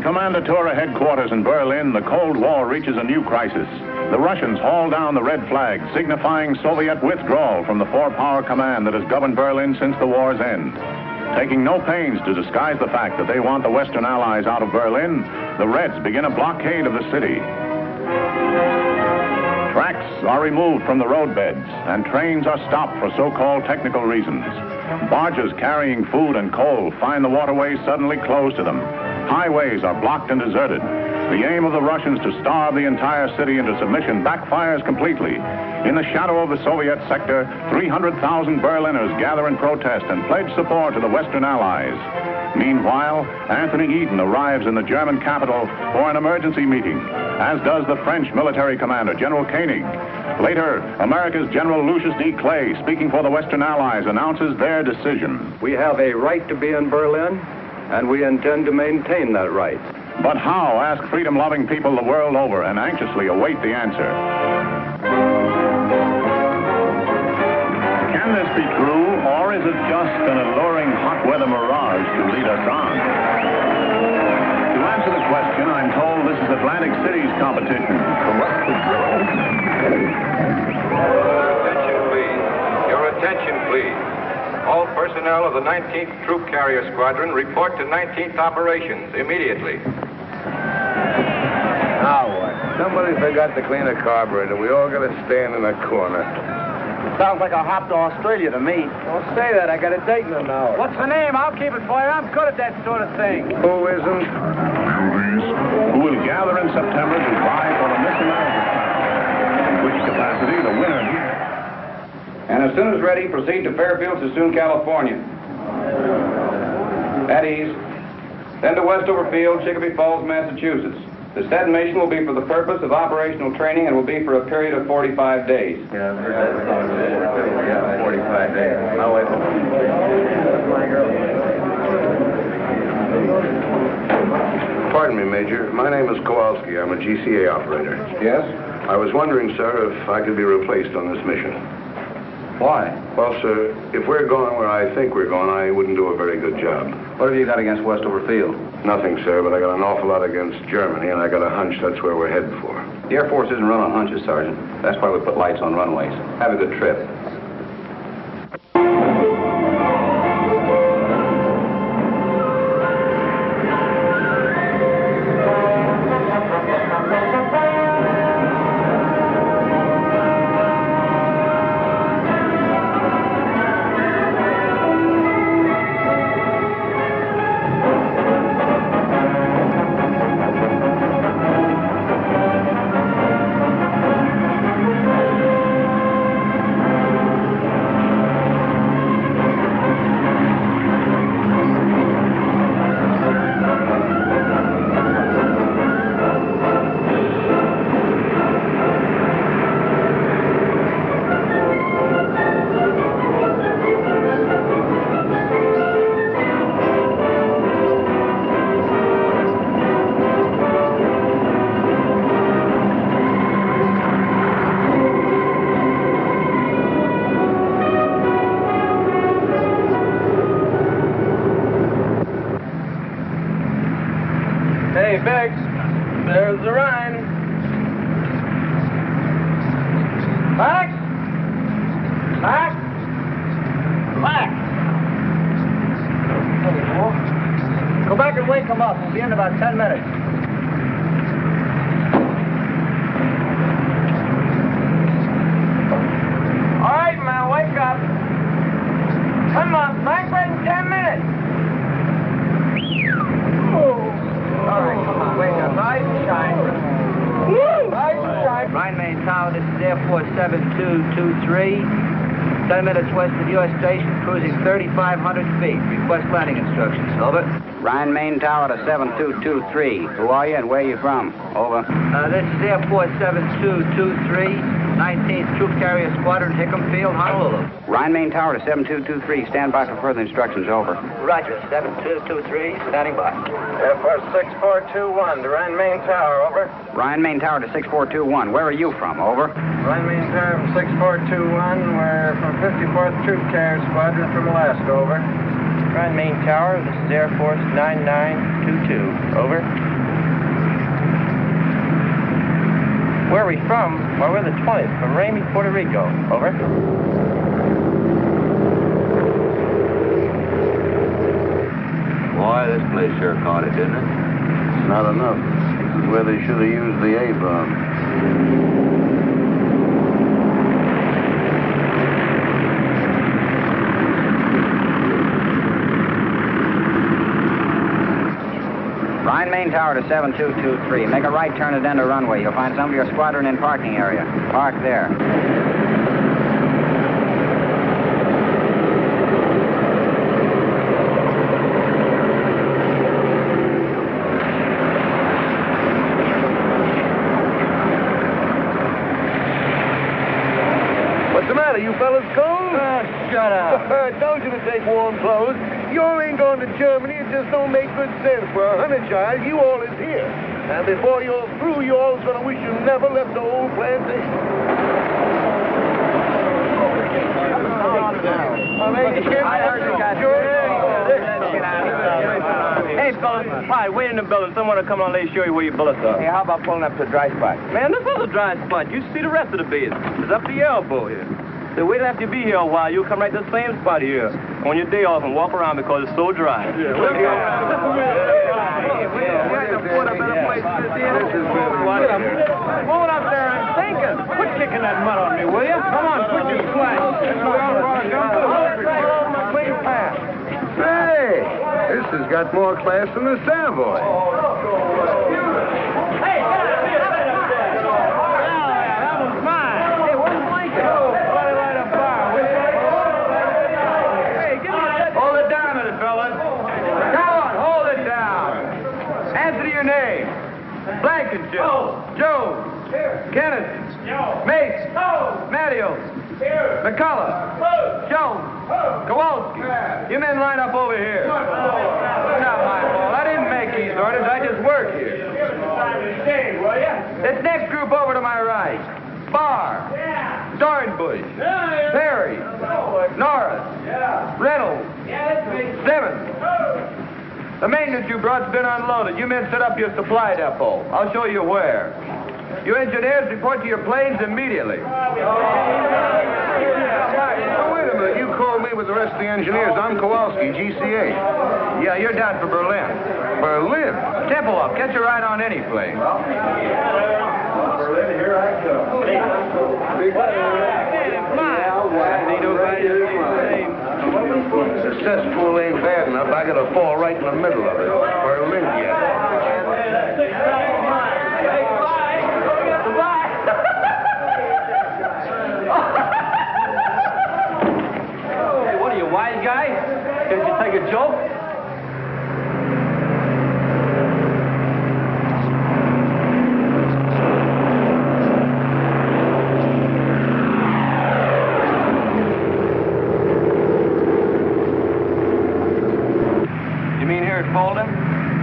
At Kommandantur headquarters in Berlin, the Cold War reaches a new crisis. The Russians haul down the red flag, signifying Soviet withdrawal from the four-power command that has governed Berlin since the war's end. Taking no pains to disguise the fact that they want the Western Allies out of Berlin, the Reds begin a blockade of the city. Tracks are removed from the roadbeds, and trains are stopped for so-called technical reasons. Barges carrying food and coal find the waterways suddenly closed to them. Highways are blocked and deserted. The aim of the Russians to starve the entire city into submission backfires completely. In the shadow of the Soviet sector, 300,000 Berliners gather in protest and pledge support to the Western Allies. Meanwhile, Anthony Eden arrives in the German capital for an emergency meeting, as does the French military commander, General Koenig. Later, America's General Lucius D. Clay, speaking for the Western Allies, announces their decision. We have a right to be in Berlin, and we intend to maintain that right. But how, ask freedom-loving people the world over, and anxiously await the answer. Can this be true, or is it just an alluring hot weather mirage to lead us on? To answer the question, I'm told this is Atlantic City's competition. Attention, please. Your attention, please. All personnel of the 19th Troop Carrier Squadron report to 19th Operations immediately. Now what? Somebody forgot to clean a carburetor. We all got to stand in a corner. Sounds like a hop to Australia to me. Don't say that. I got a date in an hour. What's the name? I'll keep it for you. I'm good at that sort of thing. Who isn't? Who will gather in September to vie for the Miss America crown. In which capacity the winner here. And as soon as ready, proceed to Fairfield, Sassoon, California. At ease. Then to Westover Field, Chicopee Falls, Massachusetts. This detonation will be for the purpose of operational training and will be for a period of 45 days. Yeah, 45 days. Now wait. Pardon me, Major. My name is Kowalski. I'm a GCA operator. Yes? I was wondering, sir, if I could be replaced on this mission. Why? Well, sir, if we're going where I think we're going, I wouldn't do a very good job. What have you got against Westover Field? Nothing, sir, but I got an awful lot against Germany, and I got a hunch that's where we're headed for. The Air Force isn't run on hunches, Sergeant. That's why we put lights on runways. Have a good trip. Hey, Biggs, there's the Rhine. Max? Max? Max! Go back and wake him up. We'll be in about 10 minutes. All right, man, wake up. Come on, Max, in 10 minutes. All right, come on, wake up. Rise and shine. Rise and shine. Rhine Main Tower, this is Air Force 7223. 10 minutes west of U.S. Station, cruising 3,500 feet. Request landing instructions. Over. Rhine Main Tower to 7223. Who are you and where are you from? Over. This is Air Force 7223. 19th Troop Carrier Squadron, Hickam Field, Honolulu. Rhine Main Tower to 7223. Stand by for further instructions. Over. Roger, 7223, standing by. Air Force 6421 to Rhine Main Tower, over. Rhine Main Tower to 6421. Where are you from? Over. Rhine Main Tower from 6421. We're from 54th Troop Carrier Squadron from Alaska, over. Rhine Main Tower, this is Air Force 9922, over. Where are we from? Well, we're the 20th, from Ramey, Puerto Rico. Over. Boy, this place sure caught it, didn't it? Not enough. This is where they should have used the A-bomb. Line main tower to 7223. Make a right turn at end of runway. You'll find some of your squadron in parking area. Park there. What's the matter? You fellas cold? Shut up. I told you to take warm clothes. You all ain't going to Germany. It just don't make good sense. For a hunter child, you all is here. And before you're through, you all's going to wish you never left the old plantation. Hey, fellas, hi, wait in the building. Someone will come on and show you where your bullets are. Hey, how about pulling up to a dry spot? Man, this is a dry spot. You see the rest of the base. It's up to your elbow here. So wait after you be here a while. You'll come right to the same spot here on your day off and walk around because it's so dry. Hold up there and think it. Quit kicking that mud on me, will you? Come on, quit your slack. Hey, this has got more class than the Savoy. Blankenship, Jones, Kenneth, Mace, Matthews, McCullough, Jones, Kowalski. You men line up over here. Not my fault. I didn't make these orders. I just work here. This next group over to my right. Barr, Dornbush, Perry, Norris, Reynolds, Simmons. The maintenance you brought's been unloaded. You men set up your supply depot. I'll show you where. You engineers report to your planes immediately. Wait a minute. You called me with the rest of the engineers. I'm Kowalski, GCA. Yeah, you're down for Berlin. Berlin? Temple up. Catch a ride on any plane. Berlin, here I come. The cesspool ain't bad enough. I gotta fall right in the middle of it. Berlin, yeah. Hey, what are you, wise guy? Can't you take a joke?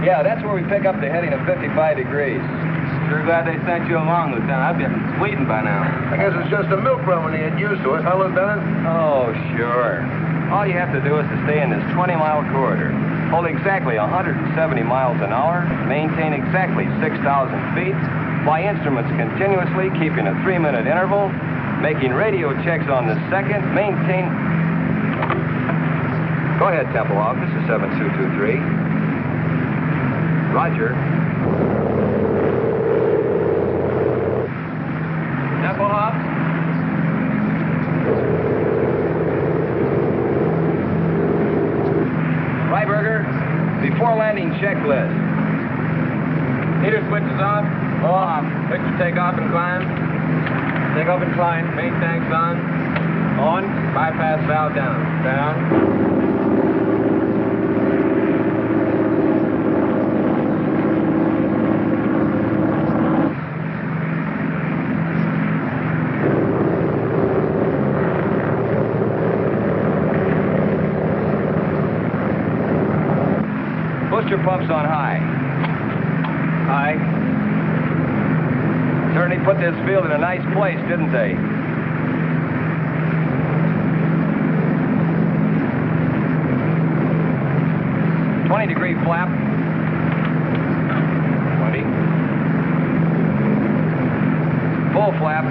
Yeah, that's where we pick up the heading of 55 degrees. Sure glad they sent you along, Lieutenant. I've been waiting by now. I guess it's just a milk run when you get used to it, huh, Lieutenant? Oh, sure. All you have to do is to stay in this 20-mile corridor, hold exactly 170 miles an hour, maintain exactly 6,000 feet, fly instruments continuously, keeping a 3-minute interval, making radio checks on the second, maintain... Go ahead, Temple Off. This is 7223. Roger. Temple off. Freiberger, before landing checklist. Heater switches off. Off. Picture takeoff and climb. Take off and climb. Main tanks on. On. Bypass valve down. Down. Booster pumps on high. High. Certainly put this field in a nice place, didn't they? Degree flap. 20. Roll flap.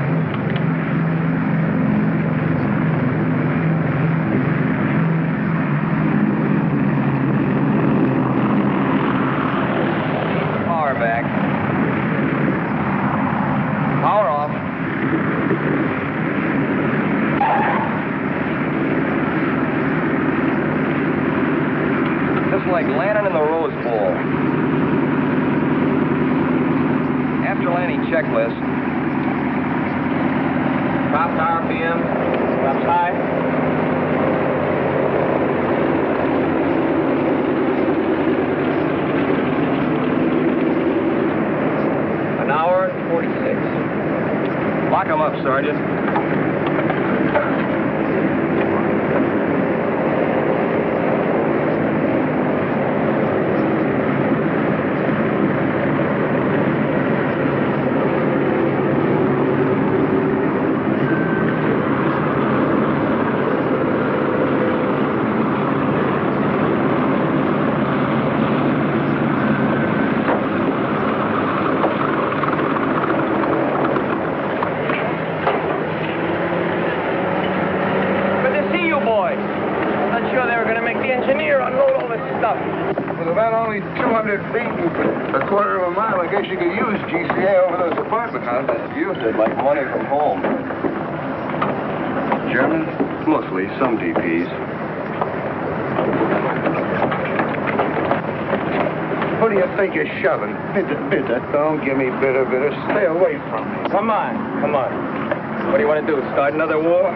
Power back. Power off. Just like landing in the Rose Bowl. After landing checklist. Top RPM. Drops high. An hour and 46. Lock 'em up, Sergeant. A quarter of a mile, I guess you could use GCA over those apartment houses. Used it like money from home. German? Mostly, some DPs. What do you think you're shoving? Bitter. Don't give me bitter. Stay away from me. Come on. What do you want to do, start another war?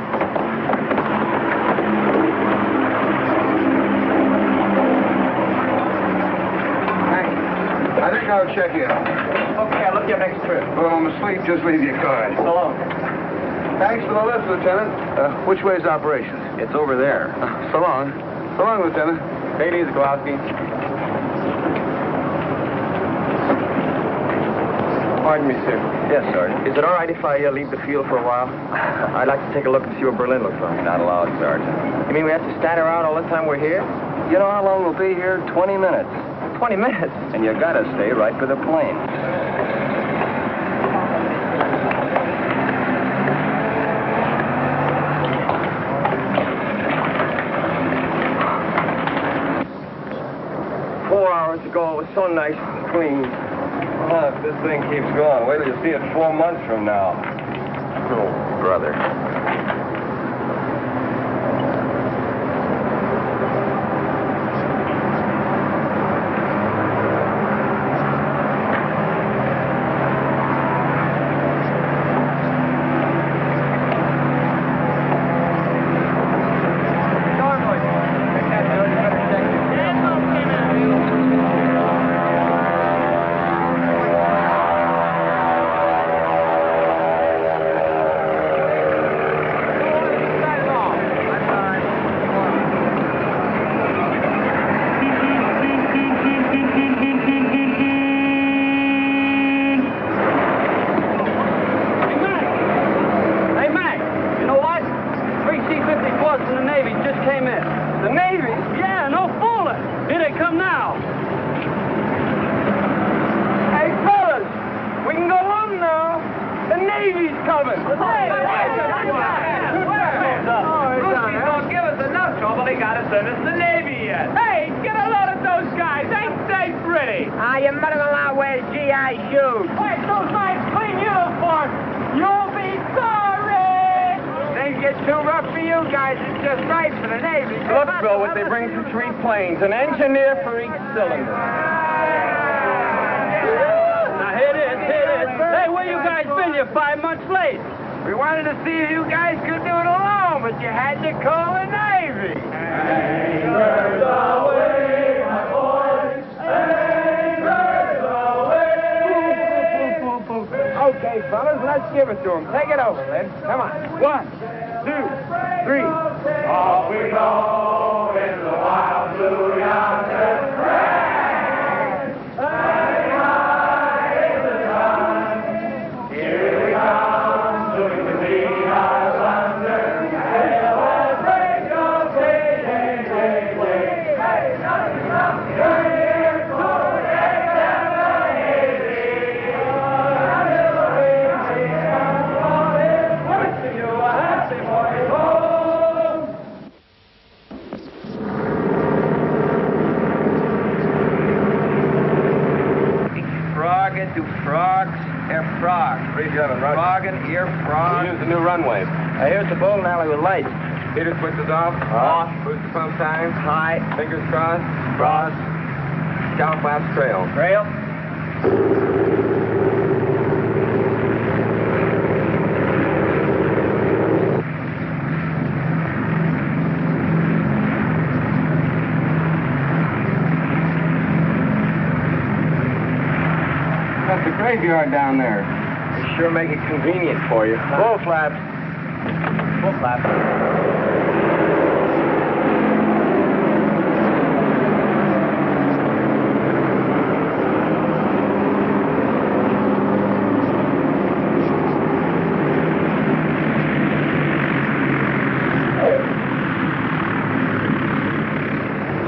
I think I'll check in. Okay, I'll look you up next trip. Well, I'm asleep. Just leave your card. So long. Thanks for the lift, Lieutenant. Which way's operations? It's over there. So long. So long, Lieutenant. Take it easy, Kowalski. Pardon me, sir. Yes, Sergeant. Is it all right if I leave the field for a while? I'd like to take a look and see what Berlin looks like. Not allowed, Sergeant. You mean we have to stand around all the time we're here? You know how long we'll be here? 20 minutes. 20 minutes? And you gotta stay right for the plane. Hours ago, it was so nice and clean. Oh, if this thing keeps going, wait till you see it 4 months from now. Oh, brother. An engineer for each cylinder. Now hit it. Hey, where you guys been? You're 5 months late. We wanted to see if you guys could do it alone, but you had to call the Navy. Anchors away, my boys. Anchors away. Okay, fellas, let's give it to them. Take it over, then. Come on. 1, 2, 3. Off we go in the wild blue yonder. Flying high in the sun. Here we come, doing the beat our thunder. Hey, the break of day. Hey, nothing up here for the Navy. Froggen to frogs, frog. 37, Roger. Froggen, frog. We use the new runway. Here's the bowling alley with lights. Heater switches off. Off. Booster pump time. High. Fingers crossed. Cross. Scout flaps trail. Trail. That's the graveyard down there. They sure make it convenient for you. Full flaps. Full flaps.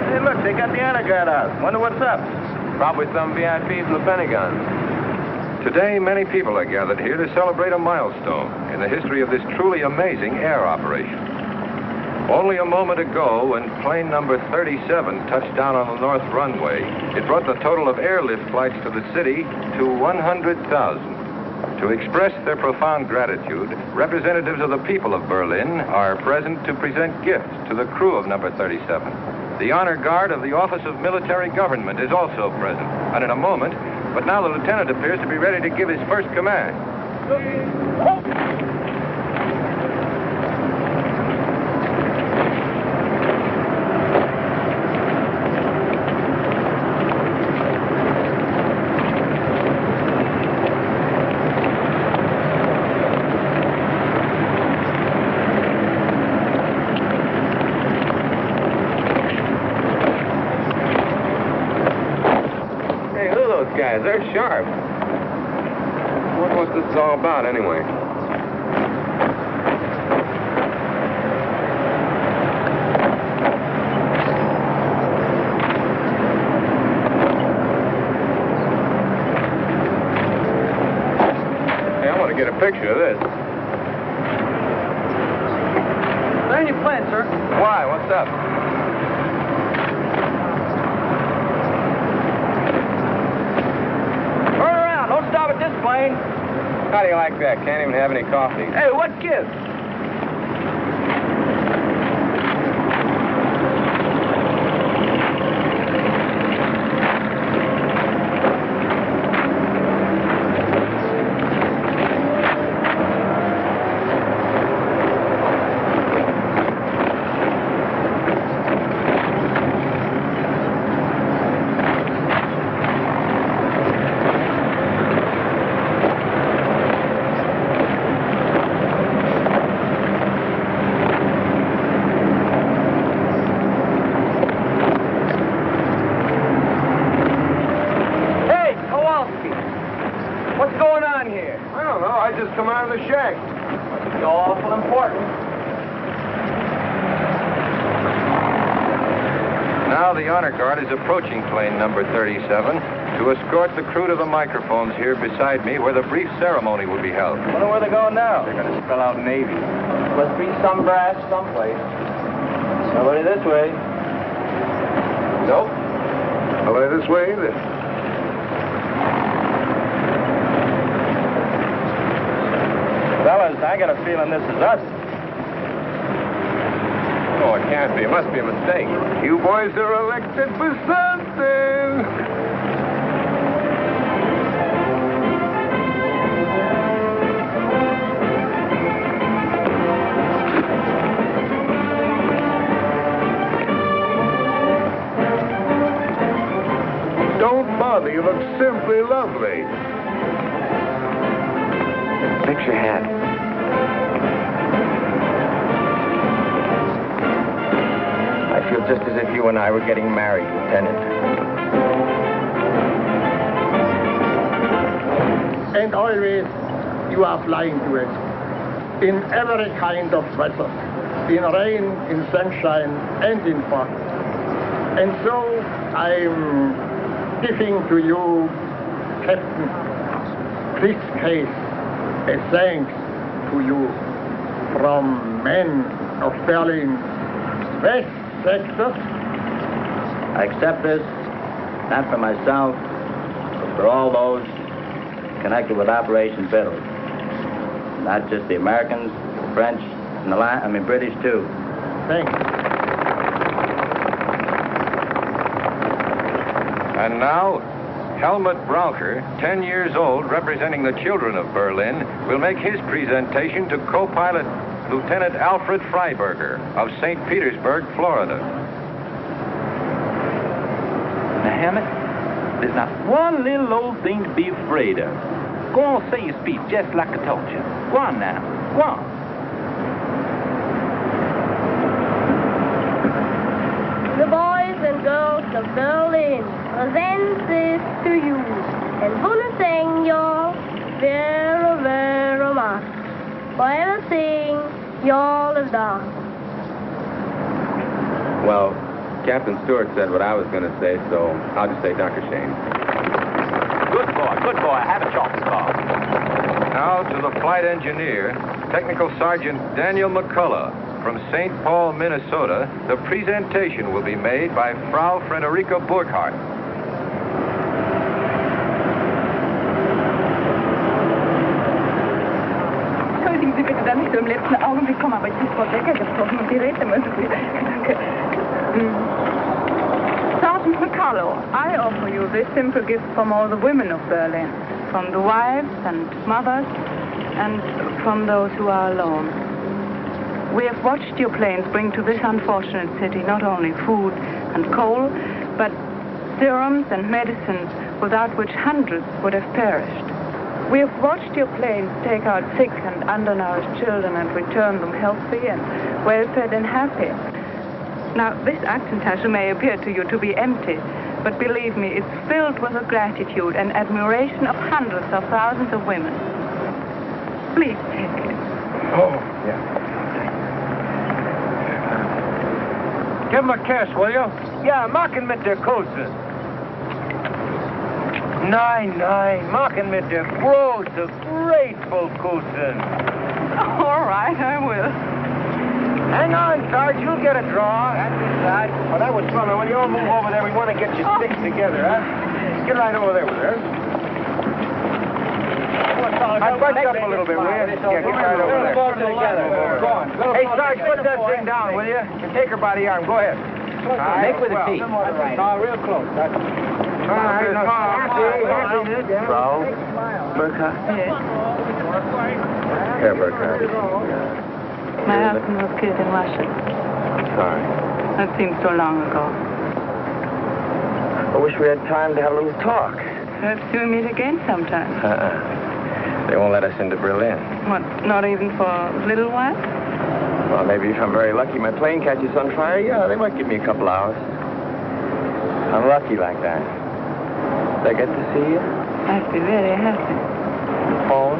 Hey, look, they got the honor guard out. Wonder what's up. Probably some VIPs from the Pentagon. Today, many people are gathered here to celebrate a milestone in the history of this truly amazing air operation. Only a moment ago, when plane number 37 touched down on the north runway, it brought the total of airlift flights to the city to 100,000. To express their profound gratitude, representatives of the people of Berlin are present to present gifts to the crew of number 37. The honor guard of the Office of Military Government is also present, and in a moment, but now the lieutenant appears to be ready to give his first command. Guys, they're sharp. I wonder what this is all about, anyway. Hey, I want to get a picture of this. Land your plane, sir. Why? What's up? Stop at this plane. How do you like that? Can't even have any coffee. Hey, what gives? Come out of the shack. It's awful important. Now the honor guard is approaching plane number 37 to escort the crew to the microphones here beside me where the brief ceremony will be held. Wonder where they're going now. They're going to spell out Navy. Must be some brass someplace. Nobody this way. Nope. Nobody this way either. Fellas, I got a feeling this is us. Oh, it can't be. It must be a mistake. You boys are elected for something. Don't bother. You look simply lovely. Fix your hat. I feel just as if you and I were getting married, Lieutenant. And always you are flying to it. In every kind of weather. In rain, in sunshine, and in fog. And so I'm giving to you, Captain, this case, a thanks to you from men of Berlin's West sector. I accept this, not for myself, but for all those connected with Operation Vittles. Not just the Americans, the French, and the British too. Thanks. And now, Helmut Braucher, 10 years old, representing the children of Berlin, will make his presentation to co-pilot Lieutenant Alfred Freiberger of St. Petersburg, Florida. Now, Helmut, there's not one little old thing to be afraid of. Go on, say your speech just like I told you. Go on now. Go on. The boys and girls of Berlin present this to you and wanna thank y'all very, very much for everything y'all have done. Well, Captain Stewart said what I was going to say, so I'll just say Dr. Shane. Good boy. Have a chocolate bar. Now to the flight engineer, Technical Sergeant Daniel McCullough. From St. Paul, Minnesota, the presentation will be made by Frau Frederica Burkhardt. Entschuldigen Sie bitte, dass ich so im letzten Augenblick komme, aber ich muss Frau Decker gesprochen und die Räte müssen Sie. Danke. Sergeant McCullough, I offer you this simple gift from all the women of Berlin, from the wives and mothers, and from those who are alone. We have watched your planes bring to this unfortunate city not only food and coal, but serums and medicines without which hundreds would have perished. We have watched your planes take out sick and undernourished children and return them healthy and well-fed and happy. Now, this Aktentasche may appear to you to be empty, but believe me, it's filled with the gratitude and admiration of hundreds of thousands of women. Please take it. Oh, yeah. Give him a kiss, will you? Ja, mach ihn mit der Kose. Nein, mach ihn mit der großen, grateful Kusen. All right, I will. Hang on, Sarge, you'll get a draw. That's inside. Oh, that was fun. Now, when you all move over there, we want to get your sticks together, huh? Get right over there with her. I'll bunch up a little bit, will you? Yeah, get right over there. Hey, Sarge, put that thing down, will you? And take her by the arm. Go ahead. Make with the feet. Real close. All right. Frau Burkhardt? Yes. Herr Burkhardt. My husband was killed in Russia. Sorry. That seems so long ago. I wish we had time to have a little talk. Perhaps we'll meet again sometime. They won't let us into Berlin. What, not even for a little while? Well, maybe if I'm very lucky, my plane catches on fire, yeah, they might give me a couple hours. I'm lucky like that. Did I get to see you? I'd be very happy. Phone?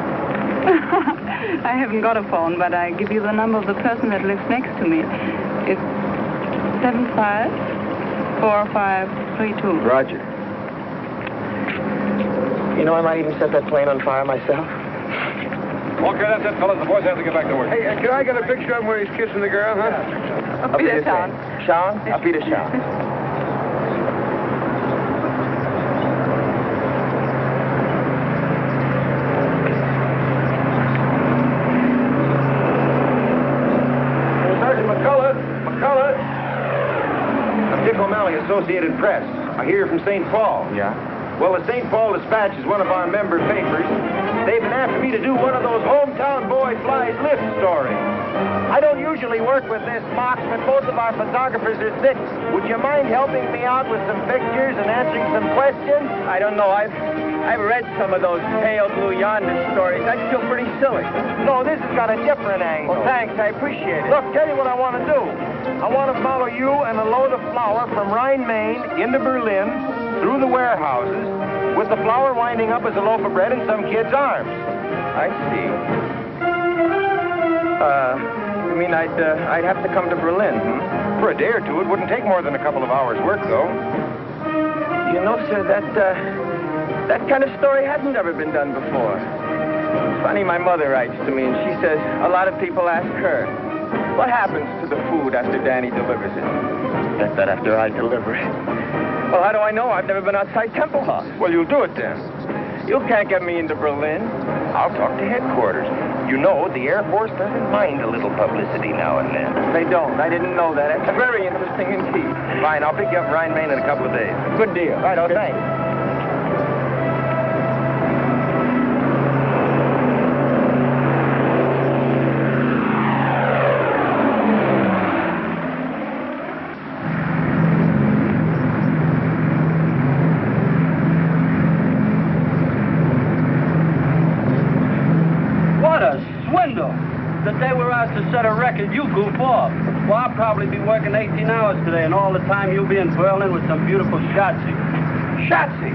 I haven't got a phone, but I give you the number of the person that lives next to me. It's 754532. Roger. You know, I might even set that plane on fire myself. Okay, that's it, fellas. The boys have to get back to work. Hey, can I get a picture of him where he's kissing the girl, huh? Auf Wiedersehen. Schauen? Auf Wiedersehen. Sergeant McCullough. I'm Dick O'Malley, Associated Press. I hear you're from St. Paul. Yeah? Well, the St. Paul Dispatch is one of our member papers. They've been asking me to do one of those hometown boy flies lift stories. I don't usually work with this box, but both of our photographers are sick. Would you mind helping me out with some pictures and answering some questions? I don't know. I've read some of those pale blue yonder stories. I feel pretty silly. No, this has got a different angle. Well, thanks. I appreciate it. Look, tell you what I want to do. I want to follow you and a load of flour from Rhine, Maine, into Berlin, through the warehouses, with the flour winding up as a loaf of bread in some kid's arms. I see. You mean I'd have to come to Berlin, hmm? For a day or two, it wouldn't take more than a couple of hours' work, though. You know, sir, that kind of story hasn't ever been done before. It's funny, my mother writes to me, and she says a lot of people ask her, what happens to the food after Danny delivers it? That's that after I deliver it. Well, how do I know? I've never been outside Temple House. Well, you'll do it then. You can't get me into Berlin. I'll talk to headquarters. You know, the Air Force doesn't mind a little publicity now and then. They don't. I didn't know that. It's very interesting indeed. Fine, I'll pick you up in Rhine, Maine in a couple of days. Good deal. Right, oh, thanks. The day we're out to set a record, you goof off. Well, I'll probably be working 18 hours today, and all the time you'll be in Berlin with some beautiful shotzi. Shotzi?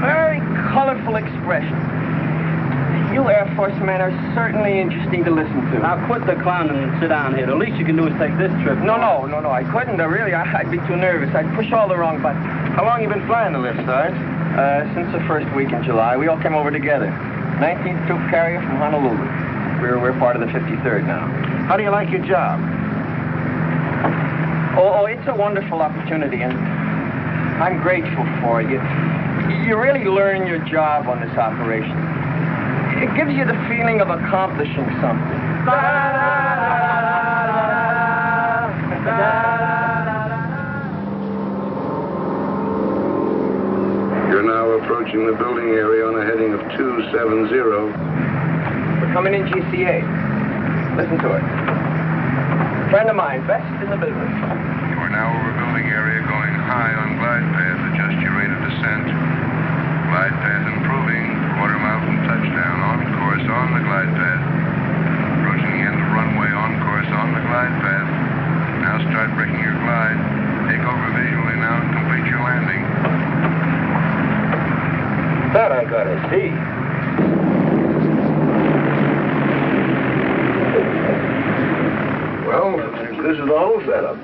Very colorful expression. You Air Force men are certainly interesting to listen to. Now, quit the clowning and sit down here. The least you can do is take this trip. No, I couldn't. Really, I'd be too nervous. I'd push all the wrong buttons. How long you been flying the lift, Sarge? Since the first week in July. We all came over together. 19th Troop Carrier from Honolulu. We're part of the 53rd now. How do you like your job? Oh, it's a wonderful opportunity, and I'm grateful for it. You really learn your job on this operation. It gives you the feeling of accomplishing something. You're now approaching the building area on a heading of 270. Coming in GCA. Listen to it. Friend of mine, best in the business. You are now over building area going high on glide path. Adjust your rate of descent. Glide path improving. Quarter mile from touchdown. On course on the glide path. Approaching the end of runway. On course on the glide path. Now start breaking your glide. Take over visually now and complete your landing. That I gotta see. Well, this is the whole setup.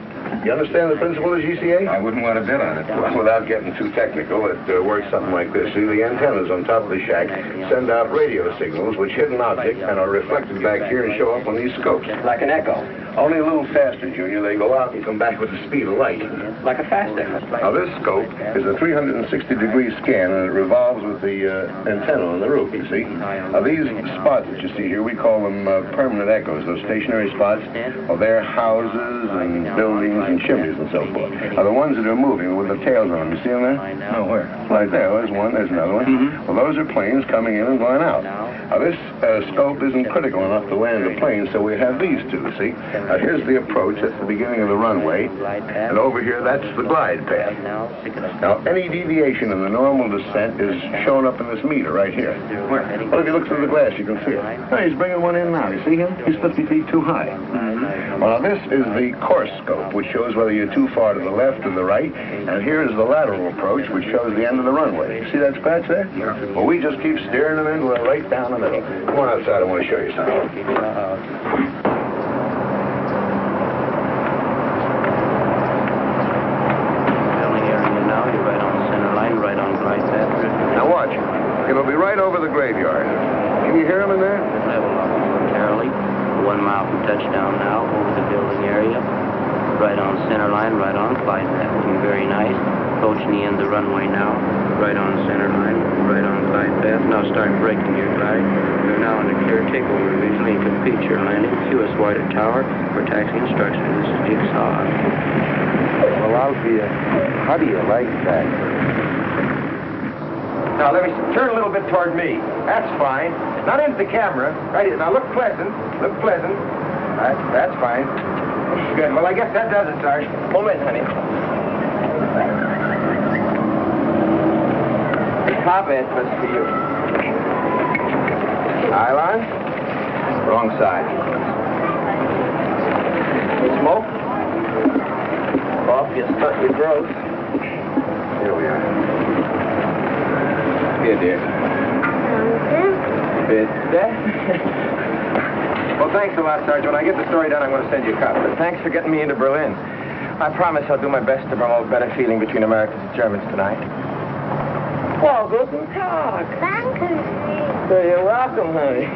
You understand the principle of GCA? I wouldn't want to bet on it. Well, without getting too technical, it works something like this. See, the antennas on top of the shack send out radio signals which hit an object and are reflected back here and show up on these scopes. Like an echo. Only a little faster, Junior. They go out and come back with the speed of light. Like a fast echo. Now, this scope is a 360-degree scan, and it revolves with the antenna on the roof, you see. Now, these spots that you see here, we call them permanent echoes. Those stationary spots, well, they're houses and buildings and chimneys and so forth. Now, the ones that are moving with the tails on them, you see them there? No, where? Right there. There's one. There's another one. Mm-hmm. Well, those are planes coming in and going out. Now, this scope isn't critical enough to land a plane, so we have these two, see? Now, here's the approach. That's the beginning of the runway. And over here, that's the glide path. Now, any deviation in the normal descent is shown up in this meter right here. Where? Well, if you look through the glass, you can see it. Oh, he's bringing one in now. You see him? He's 50 feet too high. Well, now, this is the course scope, which shows whether you're too far to the left or the right. And here is the lateral approach, which shows the end of the runway. You see that scratch there? Well, we just keep steering them in right down the middle. Come on outside. I want to show you something. Now watch. It'll be right over the graveyard. Can you hear him in there? Level off momentarily. 1 mile from touchdown now, over the building area. Right on center line, right on glide path. Looking very nice. Approaching the end of the runway now. Right on center line, right on glide path. Now start breaking your glide. You're now in the clear takeover visually and complete your landing. QS Whiter Tower for taxi instructions. This is Jigsaw. Well, Althea, how do you like that? Now, let me turn a little bit toward me. That's fine. Not into the camera. Right here. Now, look pleasant. Look pleasant. That's fine. Good. Well, I guess that does it, Sarge. Moment, honey. Top edge, that's for you. Nylon. Wrong side. Smoke. Off, you stuck your throat. Here we are. Here, dear. Well, thanks a lot, Sergeant. When I get the story done, I'm going to send you a copy. But thanks for getting me into Berlin. I promise I'll do my best to promote better feeling between Americans and Germans tonight. Well, guten Tag. Danke. You're welcome, honey.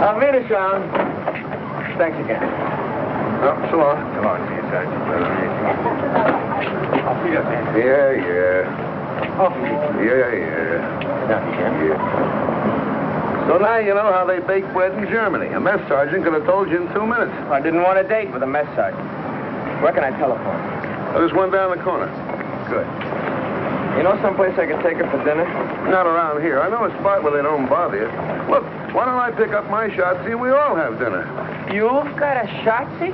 Auf Wiedersehen. Thanks again. Oh, so long. So long, see you, Sergeant. Yeah. So now you know how they bake bread in Germany. A mess sergeant could have told you in 2 minutes. I didn't want a date with a mess sergeant. Where can I telephone? There's one down the corner. Good. You know someplace I can take her for dinner? Not around here. I know a spot where they don't bother you. Look, why don't I pick up my shotzi and we all have dinner? You've got a shotzi?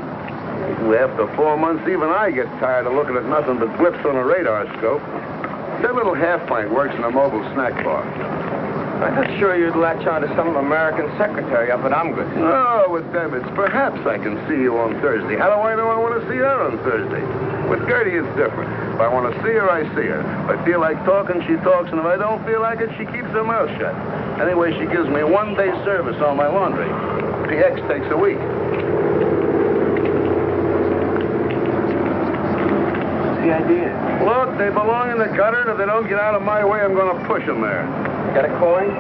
After 4 months, even I get tired of looking at nothing but blips on a radar scope. That little half-pint works in a mobile snack bar. I'm not sure you'd latch on to some American secretary up at Omgood. Oh, with them, it's perhaps I can see you on Thursday. How do I know I want to see her on Thursday? With Gertie, it's different. If I want to see her, I see her. If I feel like talking, she talks, and if I don't feel like it, she keeps her mouth shut. Anyway, she gives me 1 day service on my laundry. The X takes a week. What's the idea? Look, they belong in the gutter, and if they don't get out of my way, I'm going to push them there. Got a coin?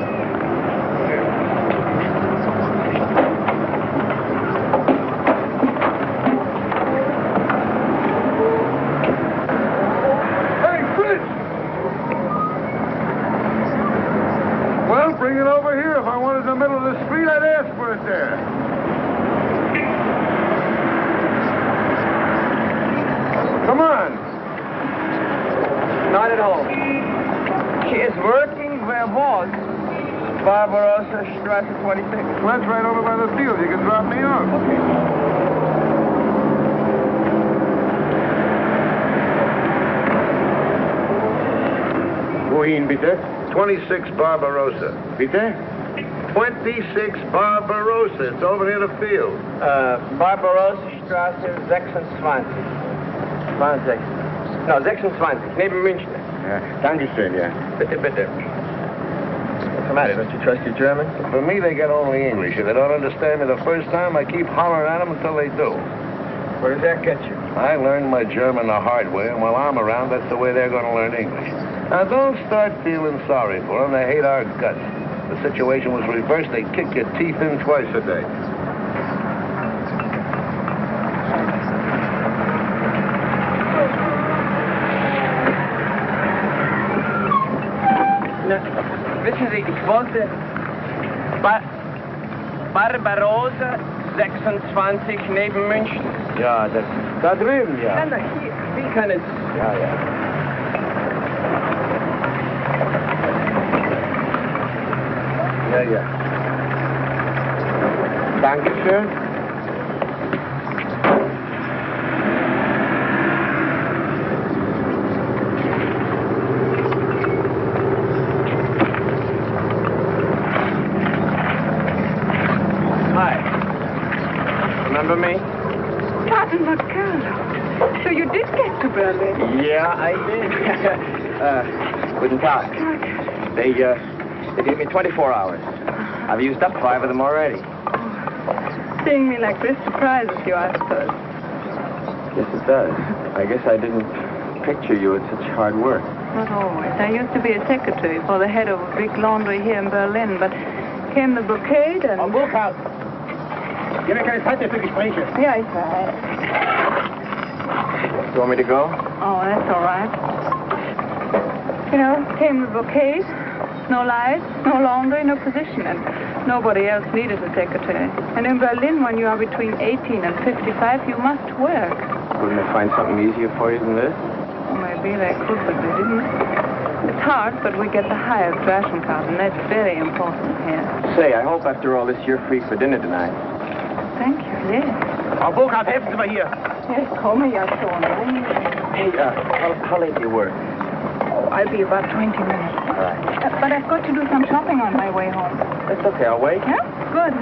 Hey, Fritz! Well, bring it over here. If I wanted it in the middle of the street, I'd ask for it there. Come on. Not at home. She is working where was Barbarossa Strasse 26. Well, that's right over by the field. You can drop me off. Okay. Wohin, bitte? 26 Barbarossa. Bitte? 26 Barbarossa. It's over near the field. Barbarossa Strasse 26. 20. No, 26. Neben München. Dankeschön, yeah. Bitte, bitte. What's the matter? Don't you trust your German? For me, they get only English. If they don't understand me the first time, I keep hollering at them until they do. Where does that get you? I learned my German the hard way, and while I'm around, that's the way they're going to learn English. Now, don't start feeling sorry for them. They hate our guts. If the situation was reversed, they'd kick your teeth in twice a day. Wissen Sie, ich wollte Barbarossa 26 neben München. Ja, das da drüben, ja. Nein, hier. Wie kann es... Ja, ja. Ja, ja. Dankeschön. Remember me? Martin Montgomery. So you did get to Berlin? Yeah, I did. Guten Tag. They gave me 24 hours. I've used up 5 of them already. Seeing me like this surprises you, I suppose. Yes, it does. I guess I didn't picture you at such hard work. Not always. I used to be a secretary for the head of a big laundry here in Berlin, but came the blockade and... Am Burkhardt! Ich habe keine Zeit mehr für Gespräche. Yeah, it's all right. You want me to go? Oh, that's all right. You know, came the blockade. No lights, no laundry, no position, and nobody else needed a secretary. And in Berlin, when you are between 18 and 55, you must work. Wouldn't they find something easier for you than this? Well, maybe they could, but they didn't. It's hard, but we get the highest ration card, and that's very important here. Say, I hope after all this you're free for dinner tonight. Thank you, yes. Frau Burkhardt, helfen Sie mal hier. Yes, komme ja schon. Hey, how late do you work? Oh, I'll be about 20 minutes. All right. But I've got to do some shopping on my way home. That's okay, I'll wait. Yeah? Good.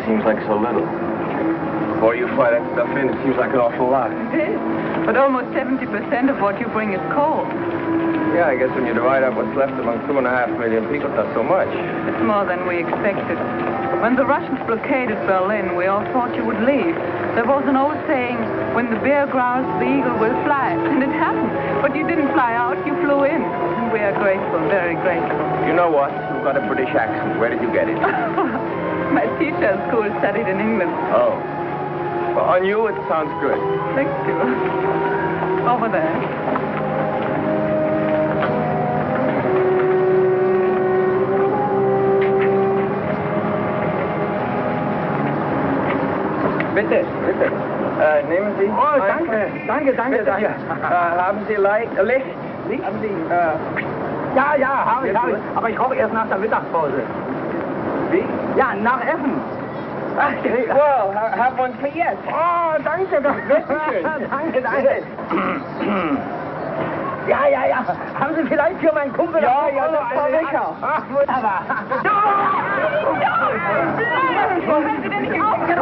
seems like so little. Before you fly that stuff in, it seems like an awful lot. It is. But almost 70% of what you bring is coal. Yeah, I guess when you divide up what's left among 2.5 million people, it's not so much. It's more than we expected. When the Russians blockaded Berlin, we all thought you would leave. There was an old saying, when the bear growls, the eagle will fly. And it happened. But you didn't fly out, you flew in. And we are grateful, very grateful. You know what? You've got a British accent. Where did you get it? My teacher at school studied in England. Oh. Well, on you, it sounds good. Thank you. Over there. Bitte. Nehmen Sie. Oh, danke. Bitte, hier. Haben Sie Licht? Haben Sie, Ja, habe ich. Aber ich rauche erst nach der Mittagspause. Wie? Ja, nach Essen. Ach, Well, have one for yes. Oh, danke. Danke. Ja. Haben Sie vielleicht für meinen Kumpel... Ja, das war sicher. Ach, wunderbar. Wenn Sie denn nicht aufgehört?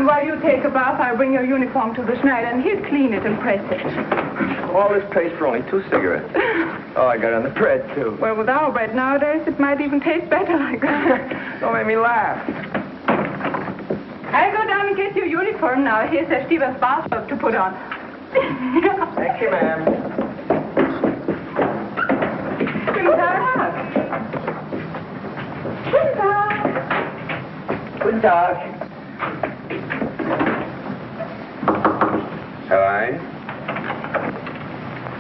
While you take a bath, I'll bring your uniform to the Schneider, and he'll clean it and press it. All this paste for only 2 cigarettes. Oh, I got it on the bread, too. Well, with our bread nowadays, it might even taste better like that. Don't make me laugh. I'll go down and get your uniform now. Here's Herr Stieber's bathrobe to put on. Thank you, ma'am. Guten Tag. Guten Tag. Hi.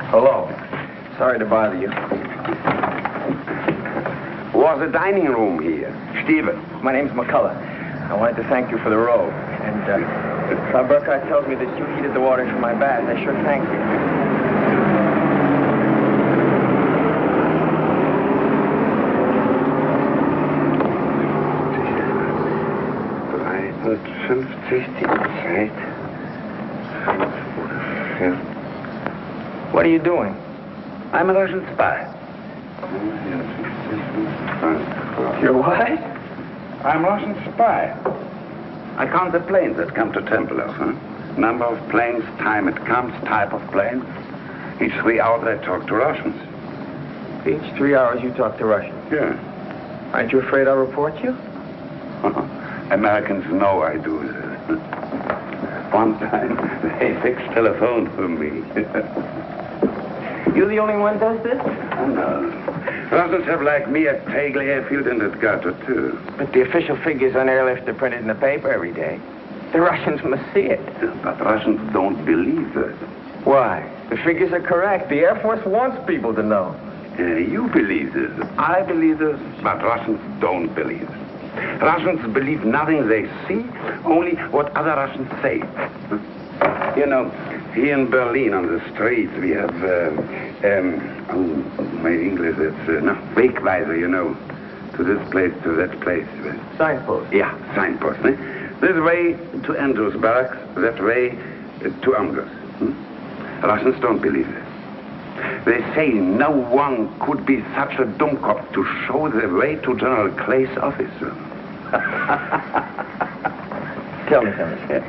Hello. Sorry to bother you. Was a dining room here. Steven. My name's McCullough. I wanted to thank you for the robe. And Frau Burkhardt tells me that you heated the water for my bath. I sure thank you. What are you doing? I'm a Russian spy. You're what? I'm a Russian spy. I count the planes that come to Tempelhof, huh? Number of planes, time it comes, type of planes. Each 3 hours I talk to Russians. Each 3 hours you talk to Russians? Yeah. Aren't you afraid I'll report you? Americans know I do this. One time, they fixed telephone for me. You the only one does this? No. Russians have like me at Tegel Airfield and at Gotha, too. But the official figures on airlift are printed in the paper every day. The Russians must see it. But Russians don't believe it. Why? The figures are correct. The Air Force wants people to know. You believe this. I believe this, but Russians don't believe it. Russians believe nothing they see, only what other Russians say. You know, here in Berlin on the streets we have, my English is, Wegweiser, you know, to this place, to that place. Signpost? Yeah, signpost. Eh? This way to Andrews Barracks, that way to Ambrose. Russians don't believe it. They say no one could be such a dummkopf to show the way to General Clay's office. Tell me something. Yeah.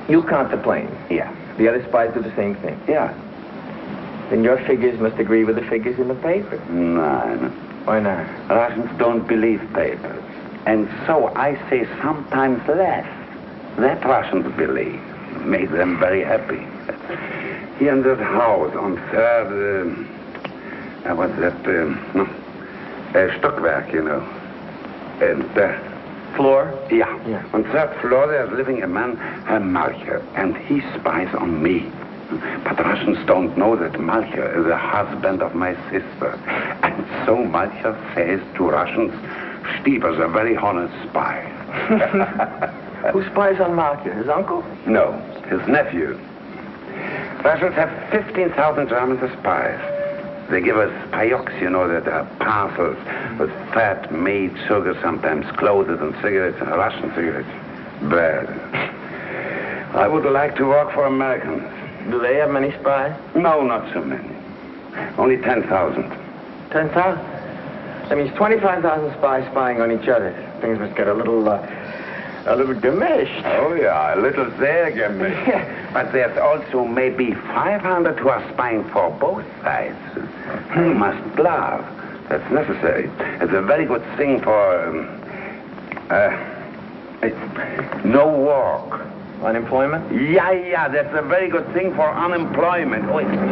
You count the planes. Yeah. The other spies do the same thing. Yeah. Then your figures must agree with the figures in the paper. No. Why not? Russians don't believe papers. And so I say sometimes less. That Russians believe. Make them very happy. Here in that house on third, what's that, Stockwerk, you know. And, floor? Yeah. On third floor there's living a man, Herr Malcher, and he spies on me. But Russians don't know that Malcher is the husband of my sister. And so Malcher says to Russians, Stieber's a very honest spy. Who spies on Malcher? His uncle? No, his nephew. Russians have 15,000 Germans as spies. They give us payoks, you know, that are parcels with fat, meat, sugar, sometimes clothes and cigarettes, and Russian cigarettes. Bad. I would like to work for Americans. Do they have many spies? No, not so many. Only 10,000. 10,000? That means 25,000 spies spying on each other. Things must get a little gemisch. Oh, yeah, a little sehr gemisch. But there's also maybe 500 who are spying for both sides. You must bluff. That's necessary. It's a very good thing for, no work. Unemployment? Yeah, that's a very good thing for unemployment. Oh, excuse me.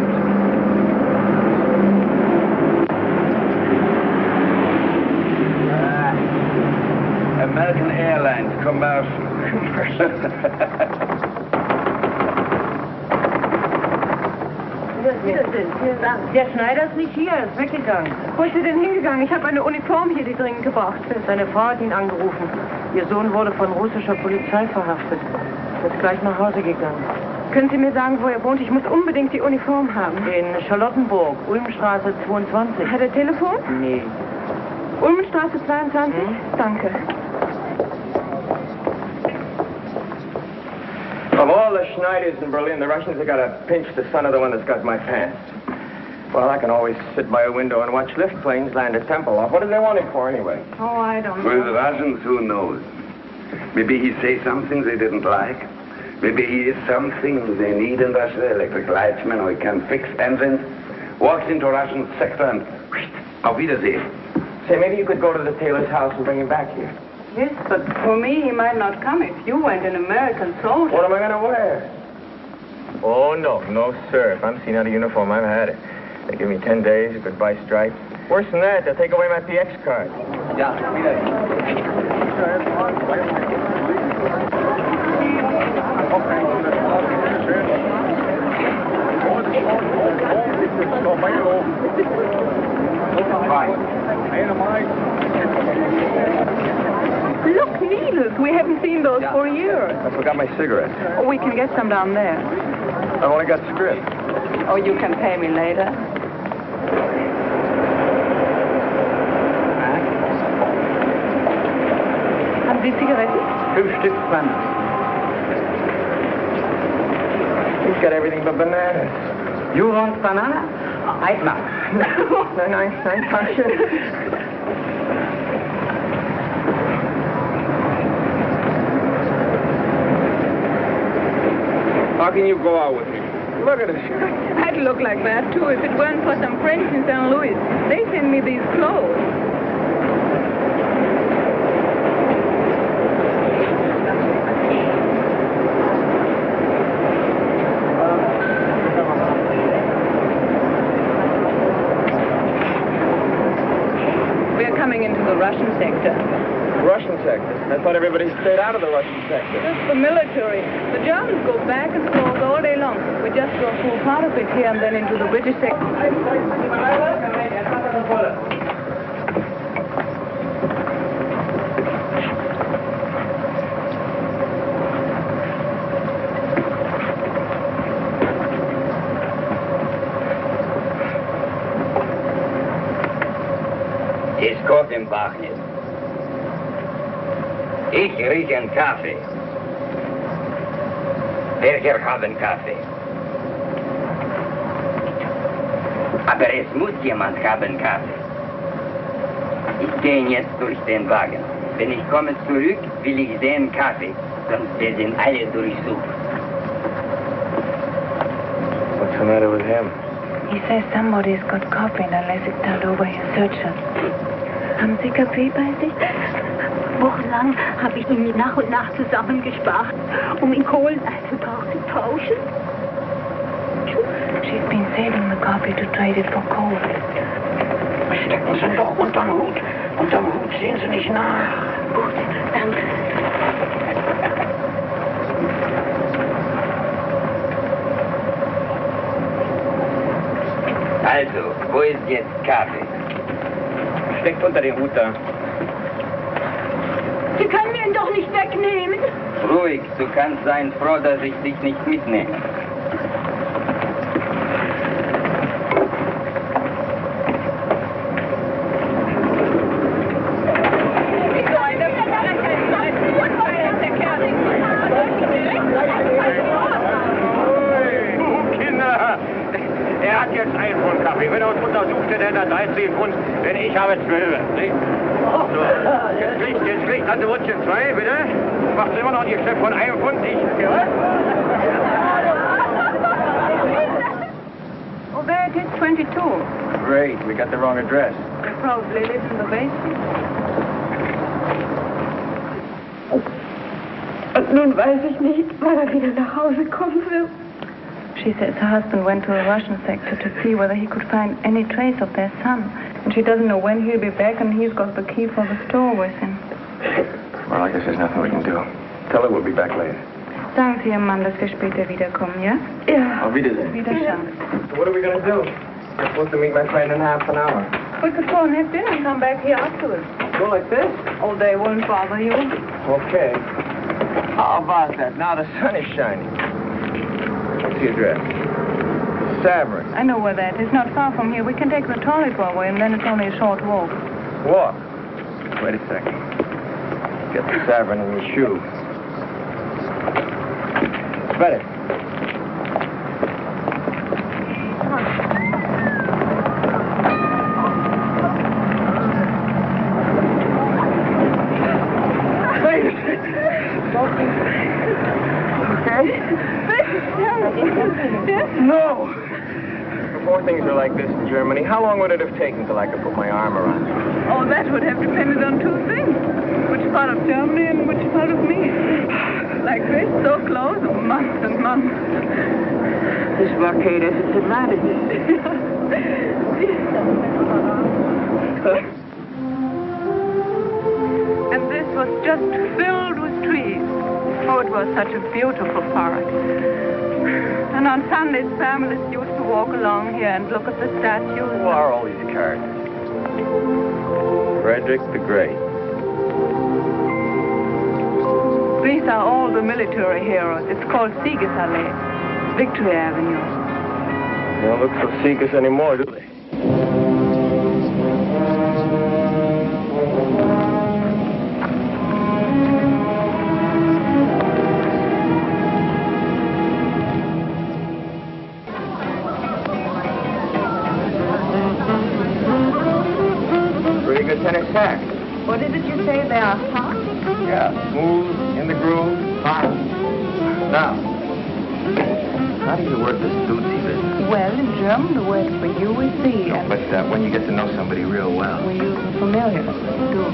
American Airlines commercial. Der Schneider ist nicht hier, er ist weggegangen. Wo ist er denn hingegangen? Ich habe eine Uniform hier, die dringend gebraucht wird. Seine Frau hat ihn angerufen. Ihr Sohn wurde von russischer Polizei verhaftet. Er ist gleich nach Hause gegangen. Können Sie mir sagen, wo er wohnt? Ich muss unbedingt die Uniform haben. In Charlottenburg, Ulmstraße 22. Hat er Telefon? Nee. Ulmenstraße 22? Danke. Of all the Schneiders in Berlin, the Russians have got to pinch the son of the one that's got my pants. Well, I can always sit by a window and watch lift planes land at Tempelhof. What do they want him for, anyway? Oh, I don't know. For the Russians, who knows? Maybe he says something they didn't like. Maybe he is something they need in Russia, electric lightsman who can fix engines. Walks into a Russian sector and auf Wiedersehen. Say, maybe you could go to the tailor's house and bring him back here. Yes, but for me, he might not come if you weren't an American soldier. What am I going to wear? Oh, no, sir. If I'm seen out of uniform, I've had it. They give me 10 days, a goodbye strike. Worse than that, they'll take away my PX card. Yeah, Look, needles. We haven't seen those for years. I forgot my cigarettes. Oh, we can get some down there. I've only got script. Oh, you can pay me later. Haben Sie Zigaretten? 5 Stück Pfanne. He's got everything but bananas. You want banana? I'd not. Nein, danke. How can you go out with me? Look at us. I'd look like that, too, if it weren't for some friends in St. Louis. They send me these clothes. We're coming into the Russian sector. Russian sector? I thought everybody stayed out of the Russian sector. It's the military. The Germans go back and forth all day long. We just go through part of it here and then into the British sector. Es kommt im Bach nicht. Ich rieche einen Kaffee. Welcher hat einen Kaffee? Aber es muss jemand haben Kaffee. Ich gehe jetzt durch den Wagen. Wenn ich komme zurück, will ich sehen Kaffee, sonst werden alle durchsucht. What's the matter with him? He says somebody's got coffee unless it's turned over his searcher. Haben Sie Kaffee bei sich? Wochenlang habe ich ihn nach und nach zusammengespart, um in Kohleneisenbach zu tauschen. She's been saving the coffee to trade it for coal. Stecken Sie doch unterm Hut. Unterm Hut sehen Sie nicht nach. Gut, danke. Also, wo ist jetzt Kaffee? Steckt unter den Hut da. Sie können mir ihn doch nicht wegnehmen. Ruhig, du kannst sein froh, dass ich dich nicht mitnehme. Ich habe 12, nicht? So, jetzt kriegt also Wutschen 2, bitte. Macht immer noch ein Geschäft von 51. Oh, there it is, 22. Great, we got the wrong address. They probably live in the basement. Und nun weiß ich nicht, wann wieder nach Hause kommen wird. She says her husband went to a Russian sector to see whether he could find any trace of their son. And she doesn't know when he'll be back, and he's got the key for the store with him. Well, I guess there's nothing we can do. Tell her we'll be back later. Sagen Sie Ihrem Mann, dass wir später wiederkommen, ja? Ja. Auf Wiedersehen. Wiederschauen. So what are we going to do? We're supposed to meet my friend in half an hour. We could go and have dinner and come back here afterwards. Go like this? Oh, they won't bother you. Okay. How about that? Now the sun is shining. What's the address? Savern. I know where that is. Not far from here. We can take the trolley way, and then it's only a short walk. Walk? Wait a second. Get the Savern in your shoe. Better. No! Before things were like this in Germany, how long would it have taken till I could put my arm around you? Oh, that would have depended on two things. Which part of Germany and which part of me. Like this, so close, months and months. This blockade has its advantages. And this was just filled with trees. Oh, it was such a beautiful park. And on Sundays, families used to walk along here and look at the statues. Who are all these characters? Frederick the Great. These are all the military heroes. It's called Siegesallee, Victory Avenue. They don't look so Sieges anymore, do they? Pretty good tenor sax. What is it you say they are, huh? Yeah, smooth, in the groove, fine. Now, how do you work this duty business? Well, in German, the word for you is Sie. No, but when you get to know somebody real well. We use the familiar, do.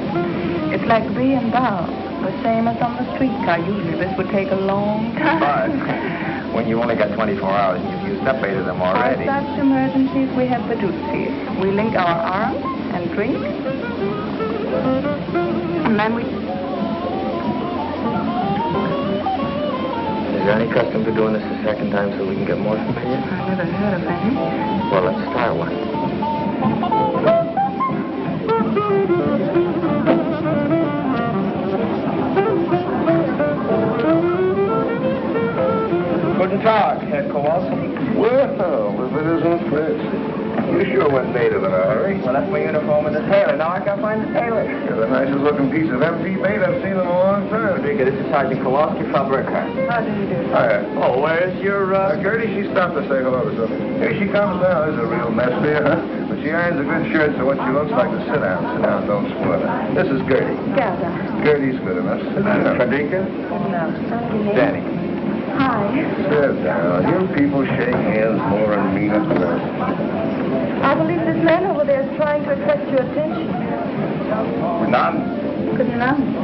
It's like thee and thou, the same as on the streetcar. Usually this would take a long time. But when you only got 24 hours and you've used up 8 of them already. For such emergencies, we have the duty. We link our arms and drink. And then we... Is there any custom to doing this a second time so we can get more familiar? I never heard of any. Well, let's start one. Guten Tag, Herr Kowalski. Well, if it isn't Fritz. You sure went native in a hurry. Well, that's my uniform and the tailor. Now I can't find the tailor. You're the nicest looking piece of empty bait I've seen in a long time. Rodriguez, this is Sergeant Kowalski from Burkhardt. How do you do? Hiya. Oh, where's your, Gertie, she stopped to say hello to something. Here she comes now. There's a real mess for you, huh? But she irons a good shirt, so what she looks like is sit down, don't spoil it. This is Gertie. Gerda. Gertie's good enough. Sit down. Frederica? No. Danny. Hi. Sit down. You people shake hands more and mean it less. I believe this man over there is trying to attract your attention. None. Guten Abend.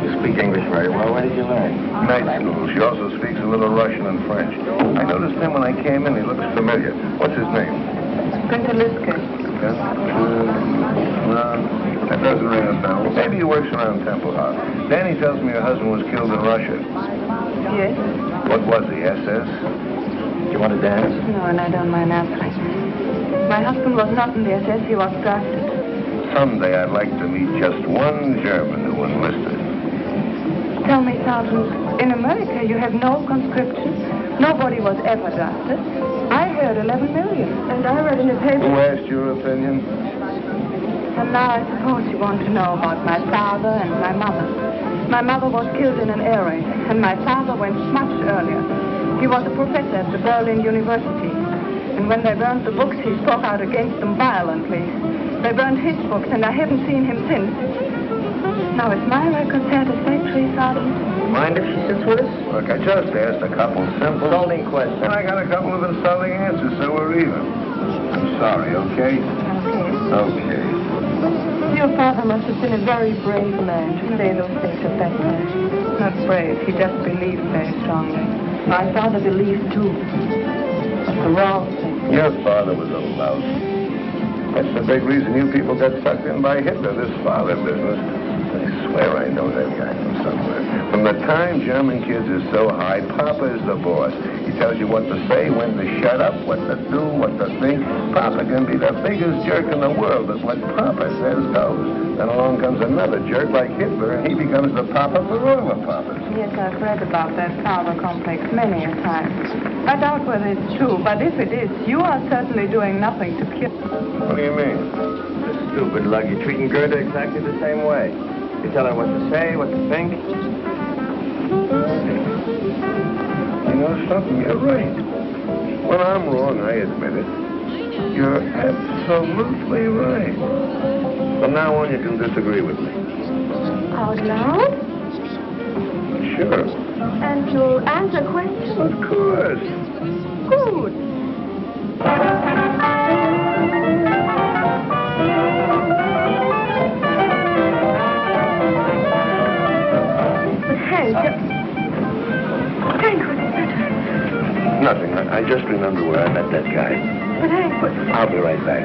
You speak English very well. Where did you learn? Night school. She also speaks a little Russian and French. I noticed him when I came in. He looks familiar. What's his name? Günther Liske. That doesn't ring a bell. Maybe he works around Temple House. Danny tells me her husband was killed in Russia. Yes? What was he, SS? Do you want to dance? No, and I don't mind answering. My husband was not in the SS. He was drafted. Someday I'd like to meet just one German who enlisted. Tell me, Sergeant, in America you have no conscription. Nobody was ever drafted. I heard 11 million. And I read in the paper... Who asked your opinion? And now I suppose you want to know about my father and my mother. My mother was killed in an air raid, and my father went much earlier. He was a professor at the Berlin University. And when they burned the books, he spoke out against them violently. They burned his books, and I haven't seen him since. Now, is my record satisfactory, Sergeant? Mind if she sits with us? Look, I just asked a couple simple... insulting questions. And I got a couple of insulting answers, so we're even. I'm sorry, okay? Okay. Your father must have been a very brave man to say those things at that time. Not brave. He just believed very strongly. My father believed, too. But the wrong thing. Your father was a louse. That's the big reason you people got sucked in by Hitler, this father business. I swear I know that guy from somewhere. From the time German kids are so high, Papa is the boss. He tells you what to say, when to shut up, what to do, what to think. Papa can be the biggest jerk in the world, but what Papa says goes. Then along comes another jerk like Hitler, and he becomes the Papa for all the Papas. Yes, I've read about that father complex many a time. I doubt whether it's true, but if it is, you are certainly doing nothing to kill. What do you mean? The stupid lug. You're treating Gerda exactly the same way. You tell her what to say, what to think. You know something? You're right. When I'm wrong, I admit it. You're absolutely right. From now on, you can disagree with me. Out loud? Sure. And you'll answer questions? Of course. Good. Hank, what's the matter? Nothing. I just remember where I met that guy. But Hank, what... I'll be right back.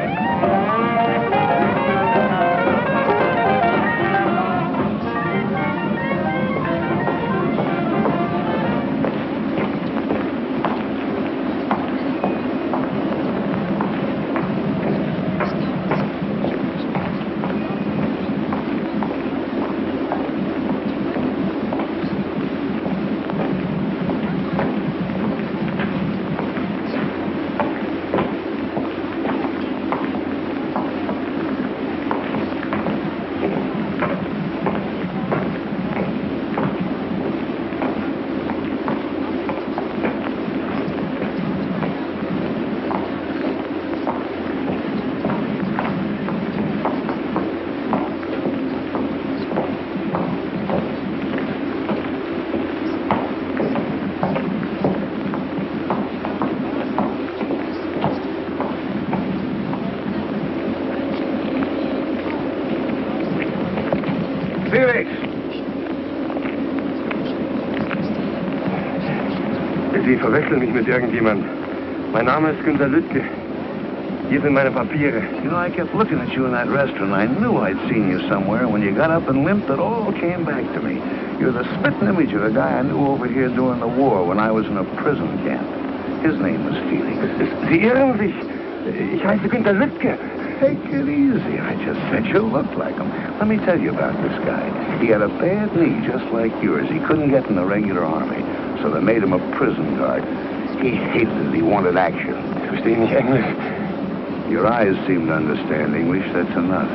Felix! Sie verwechseln mich mit irgendjemand. Mein Name ist Günter Lüttke. Hier sind meine Papiere. You know, I kept looking at you in that restaurant. I knew I'd seen you somewhere. When you got up and limped, it all came back to me. You're the spitting image of the guy I knew over here during the war when I was in a prison camp. His name was Felix. Sie irren sich. Ich heiße Günter Lüttke. Take it easy. I just said you looked like him. Let me tell you about this guy. He had a bad knee just like yours. He couldn't get in the regular army, so they made him a prison guard. He hated it. He wanted action. Verstehen nicht Englisch? Your eyes seem to understand English. That's enough.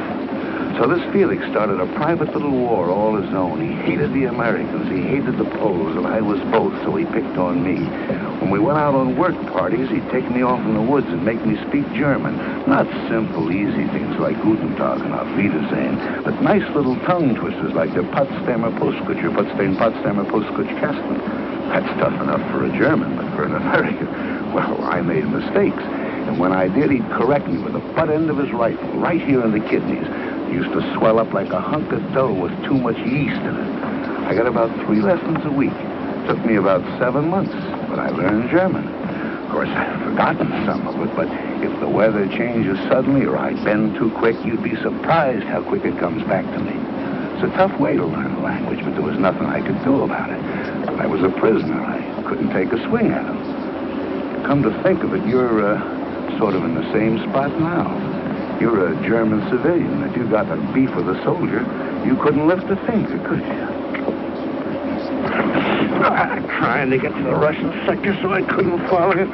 So this Felix started a private little war all his own. He hated the Americans. He hated the Poles, and I was both, so he picked on me. When we went out on work parties, he'd take me off in the woods and make me speak German. Not simple, easy things like Guten Tag and Auf Wiedersehen, but nice little tongue twisters like the Potsdamer Postkutscher, Potsdamer Postkutschkasten. That's tough enough for a German, but for an American, well, I made mistakes. And when I did, he'd correct me with the butt end of his rifle, right here in the kidneys. It used to swell up like a hunk of dough with too much yeast in it. I got about 3 lessons a week. Took me about 7 months, but I learned German. Of course, I've forgotten some of it, but if the weather changes suddenly or I bend too quick, you'd be surprised how quick it comes back to me. It's a tough way to learn a language, but there was nothing I could do about it. I was a prisoner. I couldn't take a swing at it. Come to think of it, you're sort of in the same spot now. You're a German civilian. If you got a beef with a soldier, you couldn't lift a finger, could you? I'm trying to get to the Russian sector so I couldn't follow you.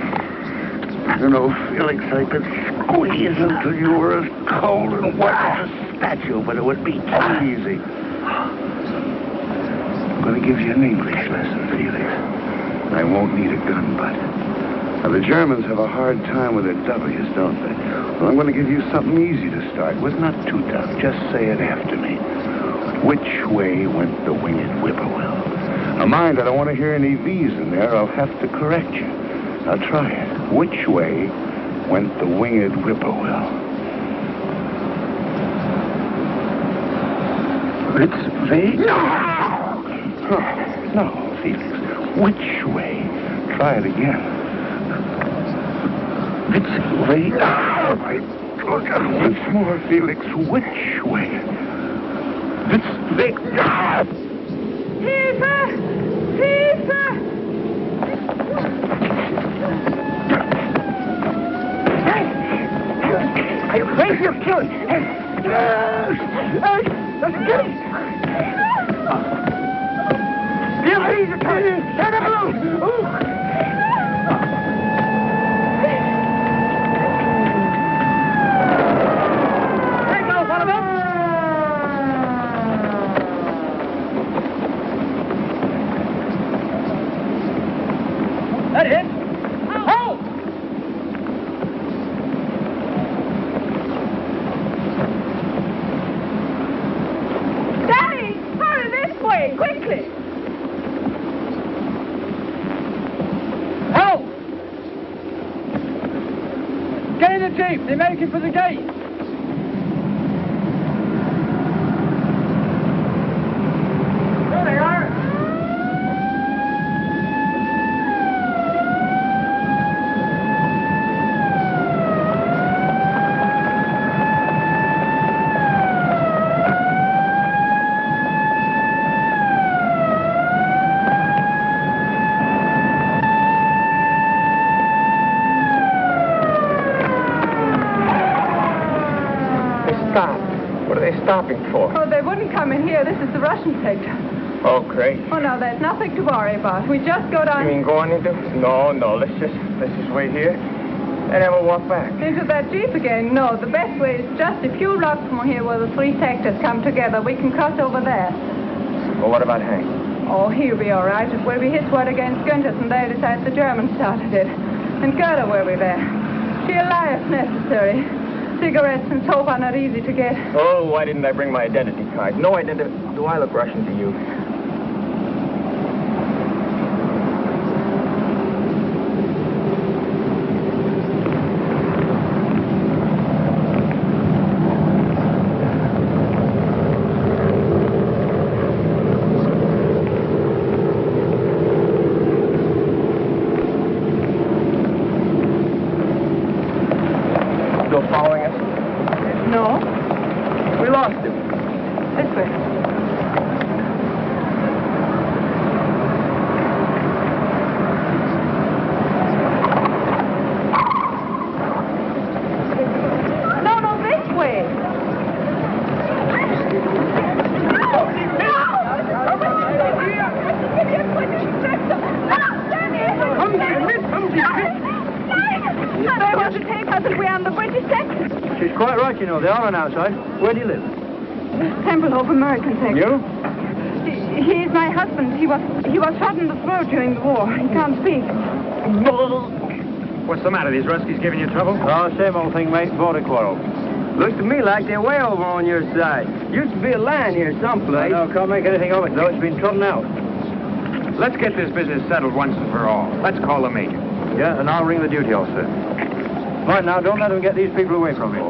You know, Felix, I could squeeze until you were as cold and wet as a statue, but it would be too easy. I'm going to give you an English lesson, Felix. I won't need a gun, but Now, the Germans have a hard time with their W's, don't they? Well, I'm going to give you something easy to start with, not too tough. Just say it after me. Which way went the winged whippoorwill? Now, mind, I don't want to hear any V's in there. I'll have to correct you. Now, try it. Which way went the winged whippoorwill? It's V. No! No, Felix. Which way? Try it again. It's V. Once more, Felix. Which way? It's V. Hilfe! Hilfe! Are you crazy? You're killing. That it? Hold! Daddy! Hurry this way! Quickly! Help! Get in the jeep! They're making for the gate! There they are! What are they stopping for? Oh, they wouldn't come in here. This is the Russian sector. Oh, great. Oh, no, there's nothing to worry about. We just go down... You mean going into... No, let's just wait here. And then we'll walk back. Into that jeep again? No, the best way is just a few blocks from here where the three sectors come together. We can cross over there. Well, what about Hank? Oh, he'll be all right. It will be his word against Günther's, and they decide the Germans started it. And Gerda will be there. She'll lie if necessary. Cigarettes and soap are not easy to get. Oh, why didn't I bring my identity card? No identity. Do I look Russian to you? Following us? No. We lost him. This way. No, this way. They want to take us and we're on the British sector. She's quite right, you know. They are on our side. Where do you live? Tempelhof, American sector. You? He is my husband. He was shot in the throat during the war. He can't speak. What's the matter? These Ruskies giving you trouble? Oh, same old thing, mate. Border quarrel. Looks to me like they're way over on your side. Used to be a line here someplace. No, can't make anything of it, though. It's been trodden out. Let's get this business settled once and for all. Let's call the meeting. Yeah, and I'll ring the duty officer. Right, now, don't let them get these people away from me. You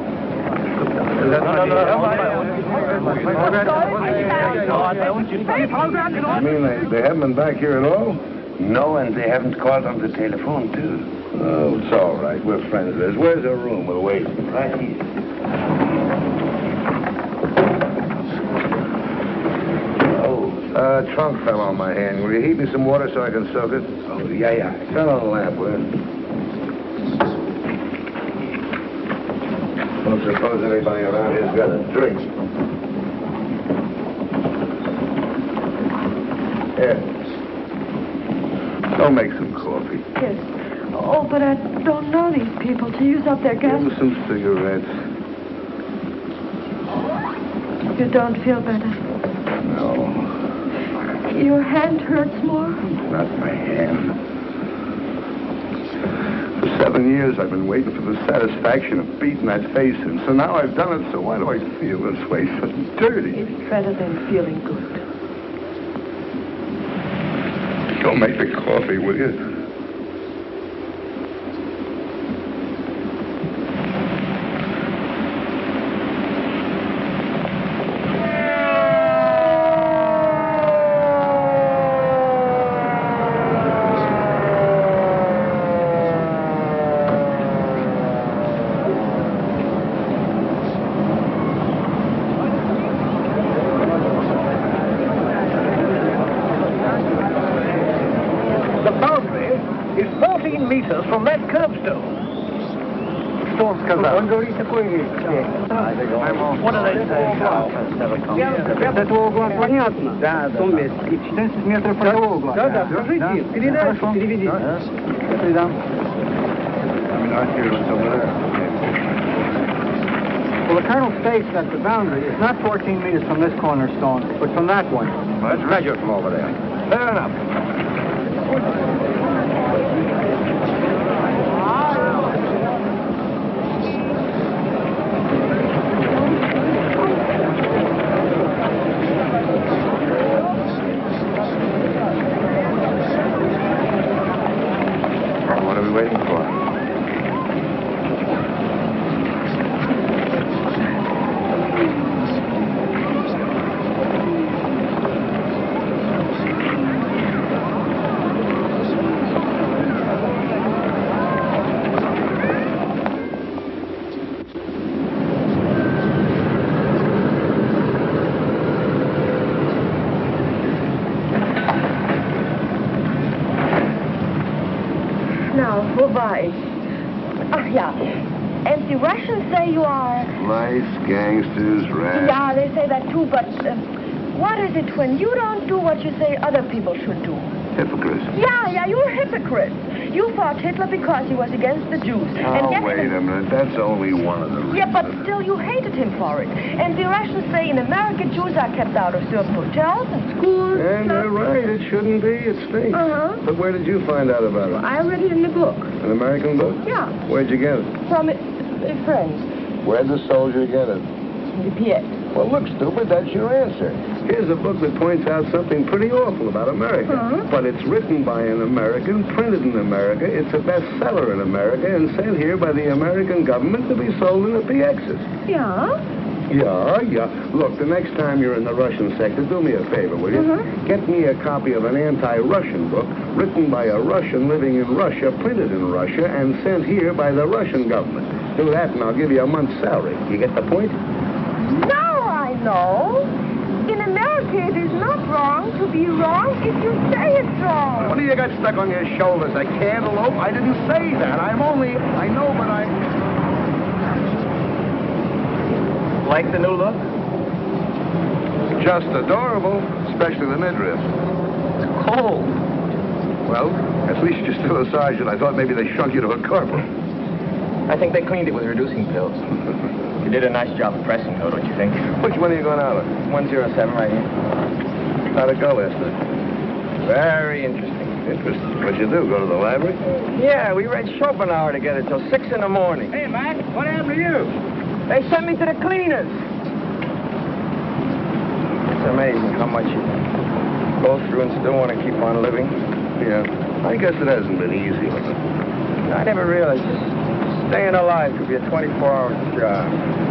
mean they haven't been back here at all? No, and they haven't called on the telephone, too. Oh, it's all right. We're friends of theirs. Where's their room? We'll wait. Right here. Trunk fell on my hand. Will you heat me some water so I can soak it? Oh, yeah. Turn on the lamp, will you? Don't suppose anybody around here's got a drink. Here. Go make some coffee. Yes. Oh, but I don't know these people to use up their gas. Give them some cigarettes. You don't feel better. No, Your hand hurts more? not my hand. 7 years I've been waiting for the satisfaction of beating that face in. So now I've done it, so why do I feel this way? So dirty. It's better than feeling good. Go make the coffee, will you? From that curbstone. Storm сказал. Он говорит такой вещь. What did I say? Этого угла понятно. Да, в том месте. 14 метров от того угла. Да, скажите, переведите. Передам. Well, the colonel states that the boundary is not 14 meters from this cornerstone, but from that one. Let's measure from over there. Fair enough. Waiting for. Wobei. Ach ja. And the Russians say you are... Nice gangsters, rats. Yeah, they say that too, but what is it when you don't do what you say other people should do? Hypocrites. Yeah, you're a hypocrite. You fought Hitler because he was against the Jews. Oh, wait a minute. That's only one of the reasons. Yeah, but still you hated him for it. And the Russians say in America Jews are kept out of certain hotels and schools. And they're right. It shouldn't be. It stinks. Uh-huh. But where did you find out about it? I read it in the book. An American book? Yeah. Where'd you get it? From a friend. Where'd the soldier get it? The Piet. Well, look, stupid, that's your answer. Here's a book that points out something pretty awful about America. Uh-huh. But it's written by an American, printed in America, it's a bestseller in America, and sent here by the American government to be sold in the PXs. Yeah? Yeah. Look, the next time you're in the Russian sector, do me a favor, will you? Uh-huh. Get me a copy of an anti-Russian book written by a Russian living in Russia, printed in Russia, and sent here by the Russian government. Do that, and I'll give you a month's salary. You get the point? Now I know. In America, it is not wrong to be wrong if you say it's wrong. What do you got stuck on your shoulders? A cantaloupe? I didn't say that. I know, but I... Like the new look? Just adorable, especially the midriff. It's cold. Well, at least you're still a sergeant. I thought maybe they shrunk you to a corporal. I think they cleaned it with reducing pills. You did a nice job of pressing, though, don't you think? Which one are you going out of? 107 right here. How'd it go last night? Very interesting. Interesting. What'd you do, go to the library? Yeah, we read Schopenhauer together till 6 in the morning. Hey, Mac, what happened to you? They sent me to the cleaners. It's amazing how much you go through and still want to keep on living. Yeah. I guess it hasn't been easy with it. I never realized staying alive could be a 24-hour job.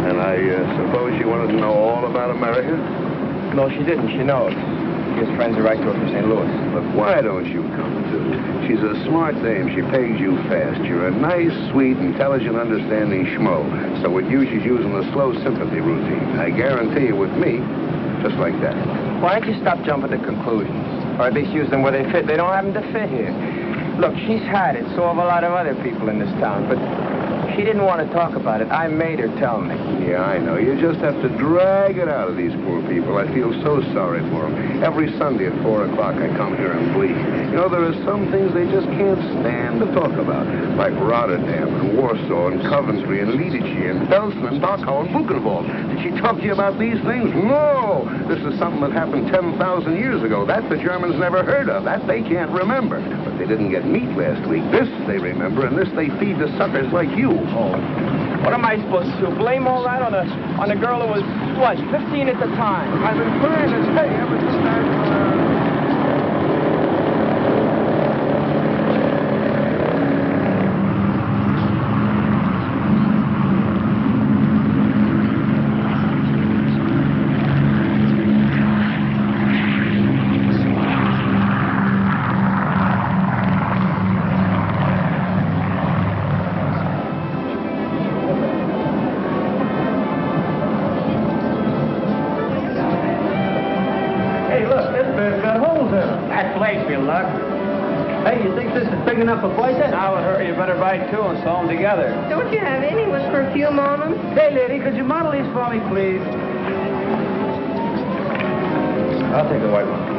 And I suppose she wanted to know all about America? No, she didn't. She knows. She has friends who write to her from St. Louis. Look, why don't you come, too? She's a smart dame. She pegs you fast. You're a nice, sweet, intelligent, understanding schmo. So with you, she's using the slow sympathy routine. I guarantee you with me, just like that. Why don't you stop jumping to conclusions? Or at least use them where they fit. They don't happen to fit here. Look, she's had it. So have a lot of other people in this town. But she didn't want to talk about it. I made her tell me. Yeah, I know. You just have to drag it out of these poor people. I feel so sorry for them. Every Sunday at 4 o'clock, I come here and bleed. You know, there are some things they just can't stand to talk about, like Rotterdam and Warsaw and Coventry and Lidice and Belsen and Dachau and Buchenwald. Did she talk to you about these things? No! This is something that happened 10,000 years ago. That the Germans never heard of. That they can't remember. But they didn't get meat last week. This they remember, and this they feed to suckers like you. Oh. What am I supposed to do? Blame all that on a girl who was, what, 15 at the time? I've been trying to tell you ever since enough for boys? Now, hurry, you better buy two and sew them together. Don't you have any with perfume on them? Hey, lady, could you model these for me, please? I'll take the white one.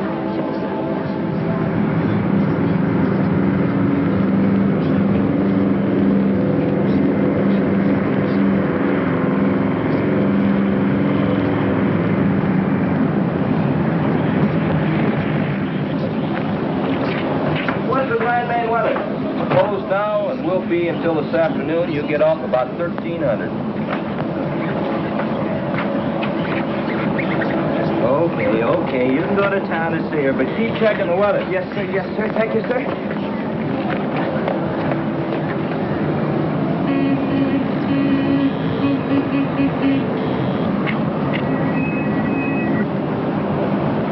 Until this afternoon, you get off about 1,300. Okay, you can go to town to see her, but keep checking the weather. Yes, sir, thank you, sir.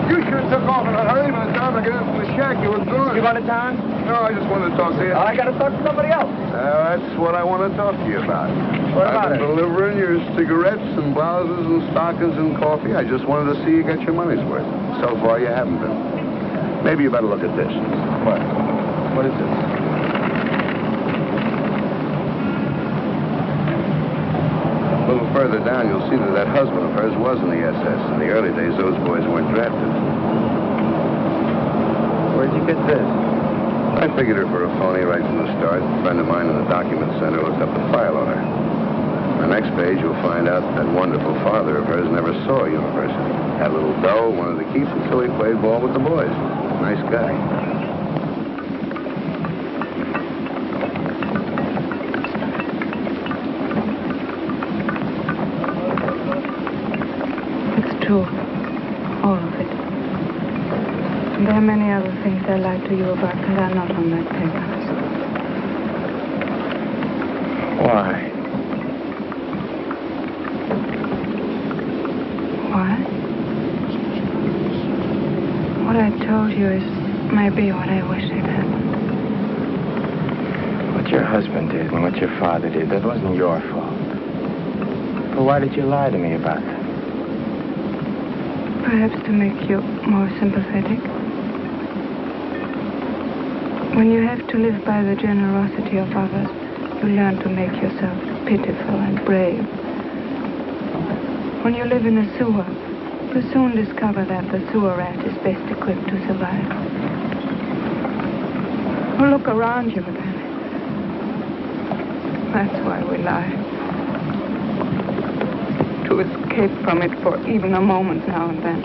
You sure took off in a hurry. By the time I get into the shack, you was gone. You going to town? No, I just wanted to talk to you. I got to talk to somebody else. That's what I want to talk to you about. What about I've been delivering your cigarettes and blouses and stockings and coffee. I just wanted to see you get your money's worth. So far, you haven't been. Maybe you better look at this. What? What is this? A little further down, you'll see that husband of hers was in the SS. In the early days, those boys weren't drafted. Where'd you get this? I figured her for a phony right from the start. A friend of mine in the document center looked up the file on her. On the next page, you'll find out that wonderful father of hers never saw a university. Had a little dough, wanted to keep it, so he played ball with the boys. Nice guy. It's true. All of it. There are many other things I lied to you about that are not on that paper. Why? Why? What I told you is maybe what I wish had happened. What your husband did and what your father did, that wasn't your fault. But why did you lie to me about that? Perhaps to make you more sympathetic. When you have to live by the generosity of others, you learn to make yourself pitiful and brave. When you live in a sewer, you soon discover that the sewer rat is best equipped to survive. Well, look around you then. That's why we lie. To escape from it for even a moment now and then.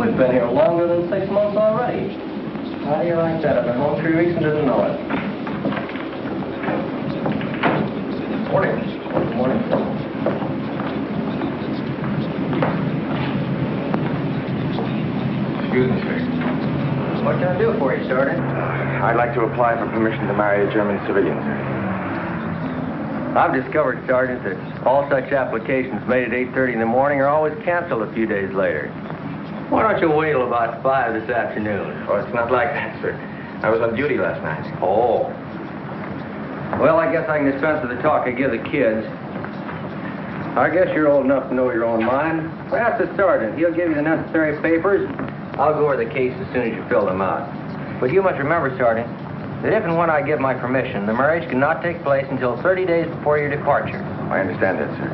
We've been here longer than 6 months already. How do you like that? I've been home 3 weeks and didn't know it. Morning. Good morning. Excuse me, sir. What can I do for you, Sergeant? I'd like to apply for permission to marry a German civilian, sir. I've discovered, Sergeant, that all such applications made at 8:30 in the morning are always canceled a few days later. Why don't you wait till about 5 this afternoon? Oh, it's not like that, sir. I was on duty last night. Oh. Well, I guess I can dispense with the talk I give the kids. I guess you're old enough to know your own mind. Well, ask the sergeant. He'll give you the necessary papers. I'll go over the case as soon as you fill them out. But you must remember, Sergeant, that if and when I give my permission, the marriage cannot take place until 30 days before your departure. I understand that, sir.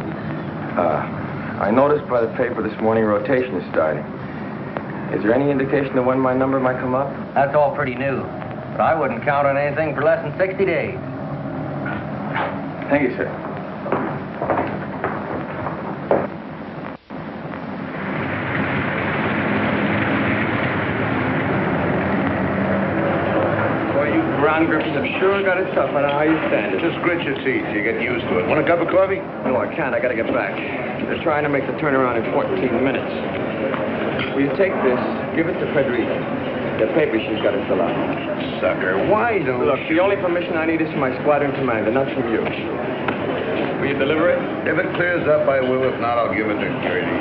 I noticed by the paper this morning rotation is starting. Is there any indication of when my number might come up? That's all pretty new. But I wouldn't count on anything for less than 60 days. Thank you, sir. Ground grippers have sure got it tough. I know how you stand it. Just grit your teeth. You get used to it. Want a cup of coffee? No, I can't. I gotta get back. They're trying to make the turnaround in 14 minutes. Will you take this? Give it to Frederica. The paper she's got to fill out. Sucker, why don't Look, the only permission I need is from my squadron commander, not from you. Will you deliver it? If it clears up, I will. If not, I'll give it to Gertie.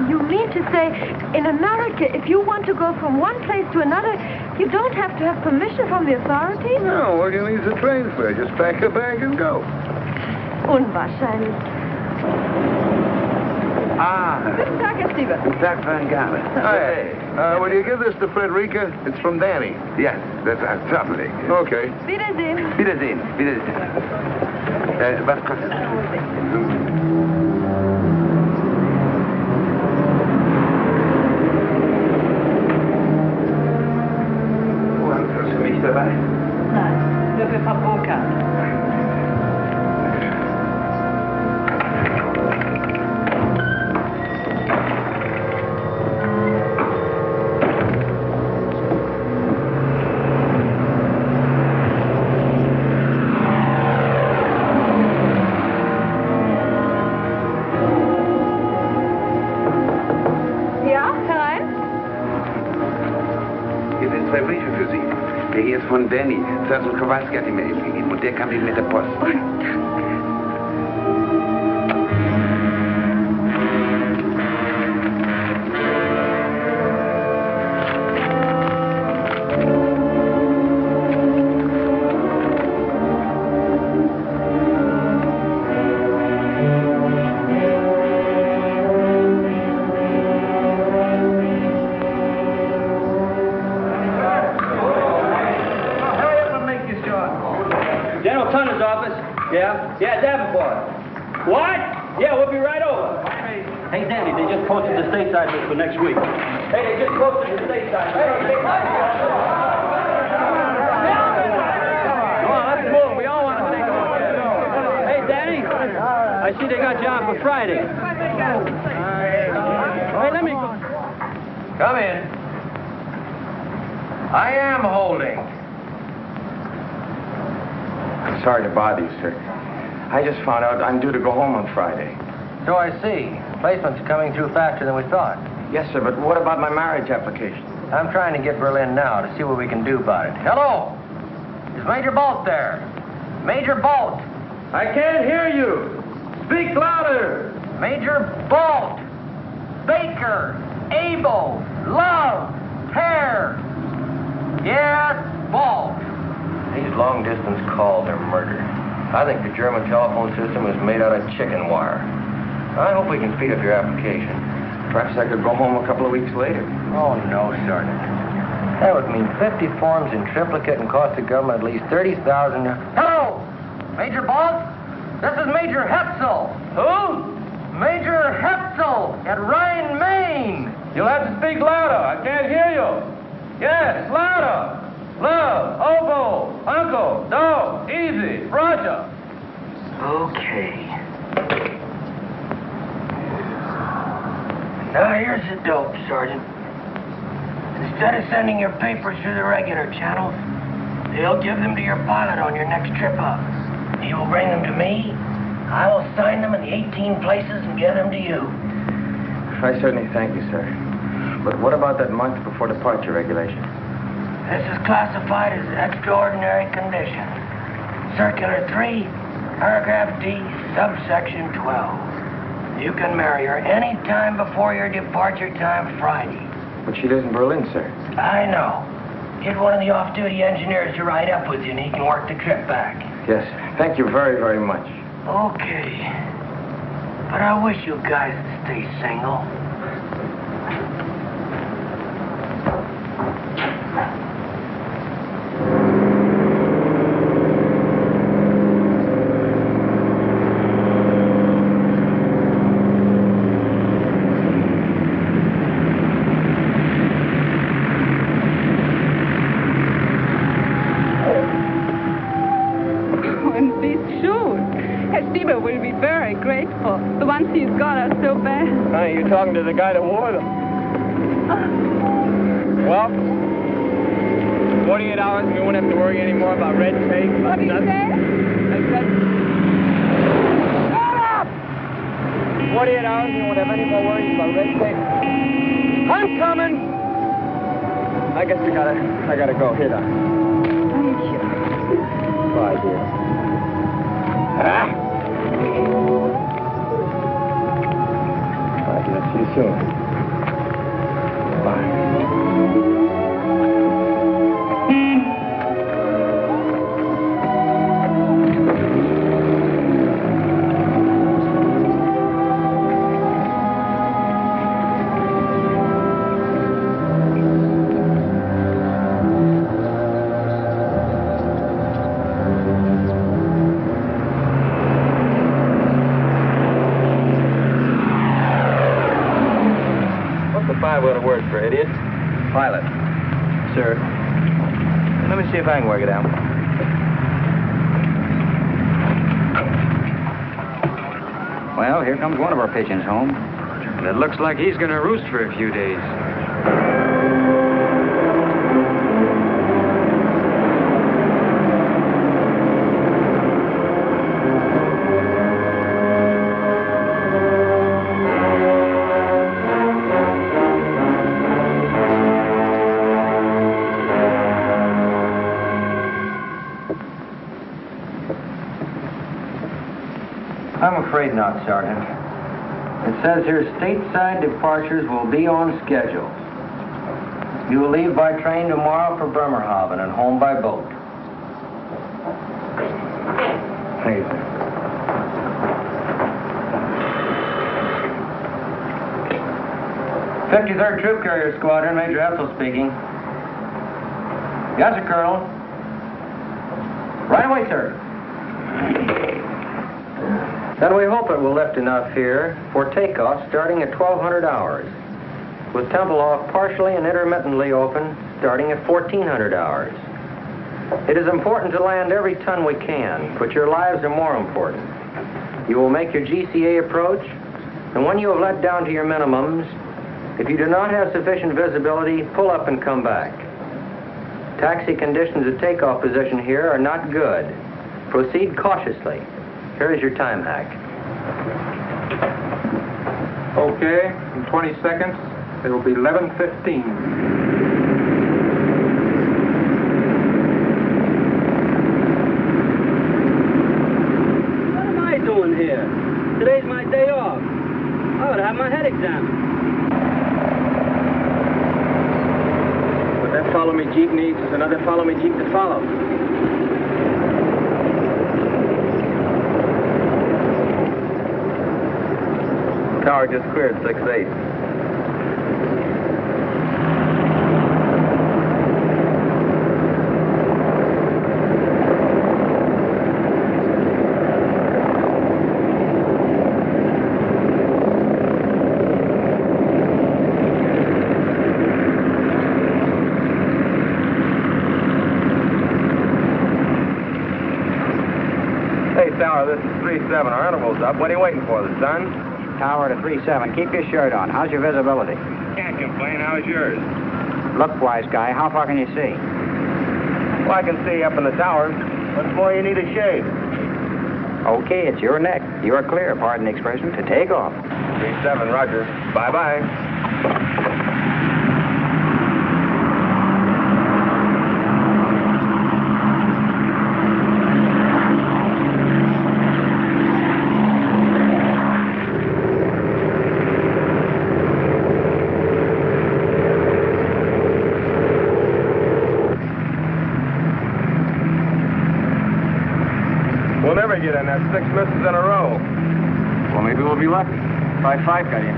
You mean to say, in America, if you want to go from one place to another, you don't have to have permission from the authorities? No, all you need is a train fare. Just pack a bag and go. Unwahrscheinlich. Guten Tag, Herr Stieber. Guten Tag, Van Galen. Hey, will you give this to Frederica? It's from Danny. Yes, that's certainly. Okay. Wiedersehen. Wiedersehen. Wiedersehen. Was kostet das? Nein, nur für Frau Burkhardt. Ja, herein? Hier sind 2 Briefe für Sie. Der hier ist von Danny. Sergeant Kowalski hat ihn mir eben gegeben und der kam eben mit der Post. Yeah, Davenport. What? Yeah, we'll be right over. Hey, Danny, they just posted the stateside list for next week. Hey, they just posted the stateside. Come on, let's move. We all want to take a look at it. Hey, Danny, I see they got you on for Friday. Hey, let me go. Come in. I am holding. I'm sorry to bother you, sir. I just found out I'm due to go home on Friday. So I see. Placement's coming through faster than we thought. Yes, sir, but what about my marriage application? I'm trying to get Berlin now to see what we can do about it. Hello? Is Major Bolt there? Major Bolt! I can't hear you. Speak louder. Major Bolt! Baker! Abel! Love! Pear! Yes, Bolt! These long-distance calls are murder. I think the German telephone system is made out of chicken wire. I hope we can speed up your application. Perhaps I could go home a couple of weeks later. Oh, no, Sergeant. That would mean 50 forms in triplicate and cost the government at least $30,000. Hello! Major Bolt? This is Major Hetzel. Who? Major Hetzel at Rhine, Maine. You'll have to speak louder. I can't hear you. Yes, louder. love, oboe, uncle, do, easy, Roger. Okay. Now here's the dope, Sergeant. Instead of sending your papers through the regular channels, they'll give them to your pilot on your next trip up. He will bring them to me. I will sign them in the 18 places and get them to you. I certainly thank you, sir. But what about that month before departure regulation? This is classified as extraordinary condition. Circular 3, paragraph D, subsection 12. You can marry her any time before your departure time Friday. But she lives in Berlin, sir. I know. Get one of the off-duty engineers to ride up with you and he can work the trip back. Yes, thank you very, very much. Okay. But I wish you guys would stay single. The ones he's got are so bad. Honey, you're talking to the guy that wore them. Well, 48 hours and we won't have to worry anymore about red tape. What did you say? I said... Shut up! 48 hours and we won't have any more worries about red tape. I'm coming! I guess I gotta go. Here, Doc. Thank you. Bye, dear. Ah! See you soon. Bye. What a word for idiot. Pilot. Sir. Let me see if I can work it out. Well, here comes one of our pigeons home. And it looks like he's going to roost for a few days. I'm afraid not, Sergeant. It says here stateside departures will be on schedule. You will leave by train tomorrow for Bremerhaven and home by boat. Thank you, sir. 53rd Troop Carrier Squadron, Major Vittles speaking. Yes, sir, Colonel. Right away, sir. Then we hope it will lift enough here for takeoff starting at 1200 hours, with Tempelhof partially and intermittently open starting at 1400 hours. It is important to land every ton we can, but your lives are more important. You will make your GCA approach, and when you have let down to your minimums, if you do not have sufficient visibility, pull up and come back. Taxi conditions at takeoff position here are not good. Proceed cautiously. Here is your time hack. Okay, in 20 seconds, it will be 11:15. What am I doing here? Today's my day off. I ought to have my head examined. What that follow-me Jeep needs is another follow-me Jeep to follow. Tower just cleared 6-8. Tower, this is 3-7. Our interval's up. What are you waiting for, the sun? Tower to 3-7. Keep your shirt on. How's your visibility? Can't complain. How's yours? Look-wise, Guy, how far can you see? Well, I can see up in the tower. What's more, you need a shave. Okay, it's your neck. You are clear, pardon the expression, to take off. 3-7, roger. Bye-bye. We'll never get in. That's 6 misses in a row. Well, maybe we'll be lucky. 5-5 got in.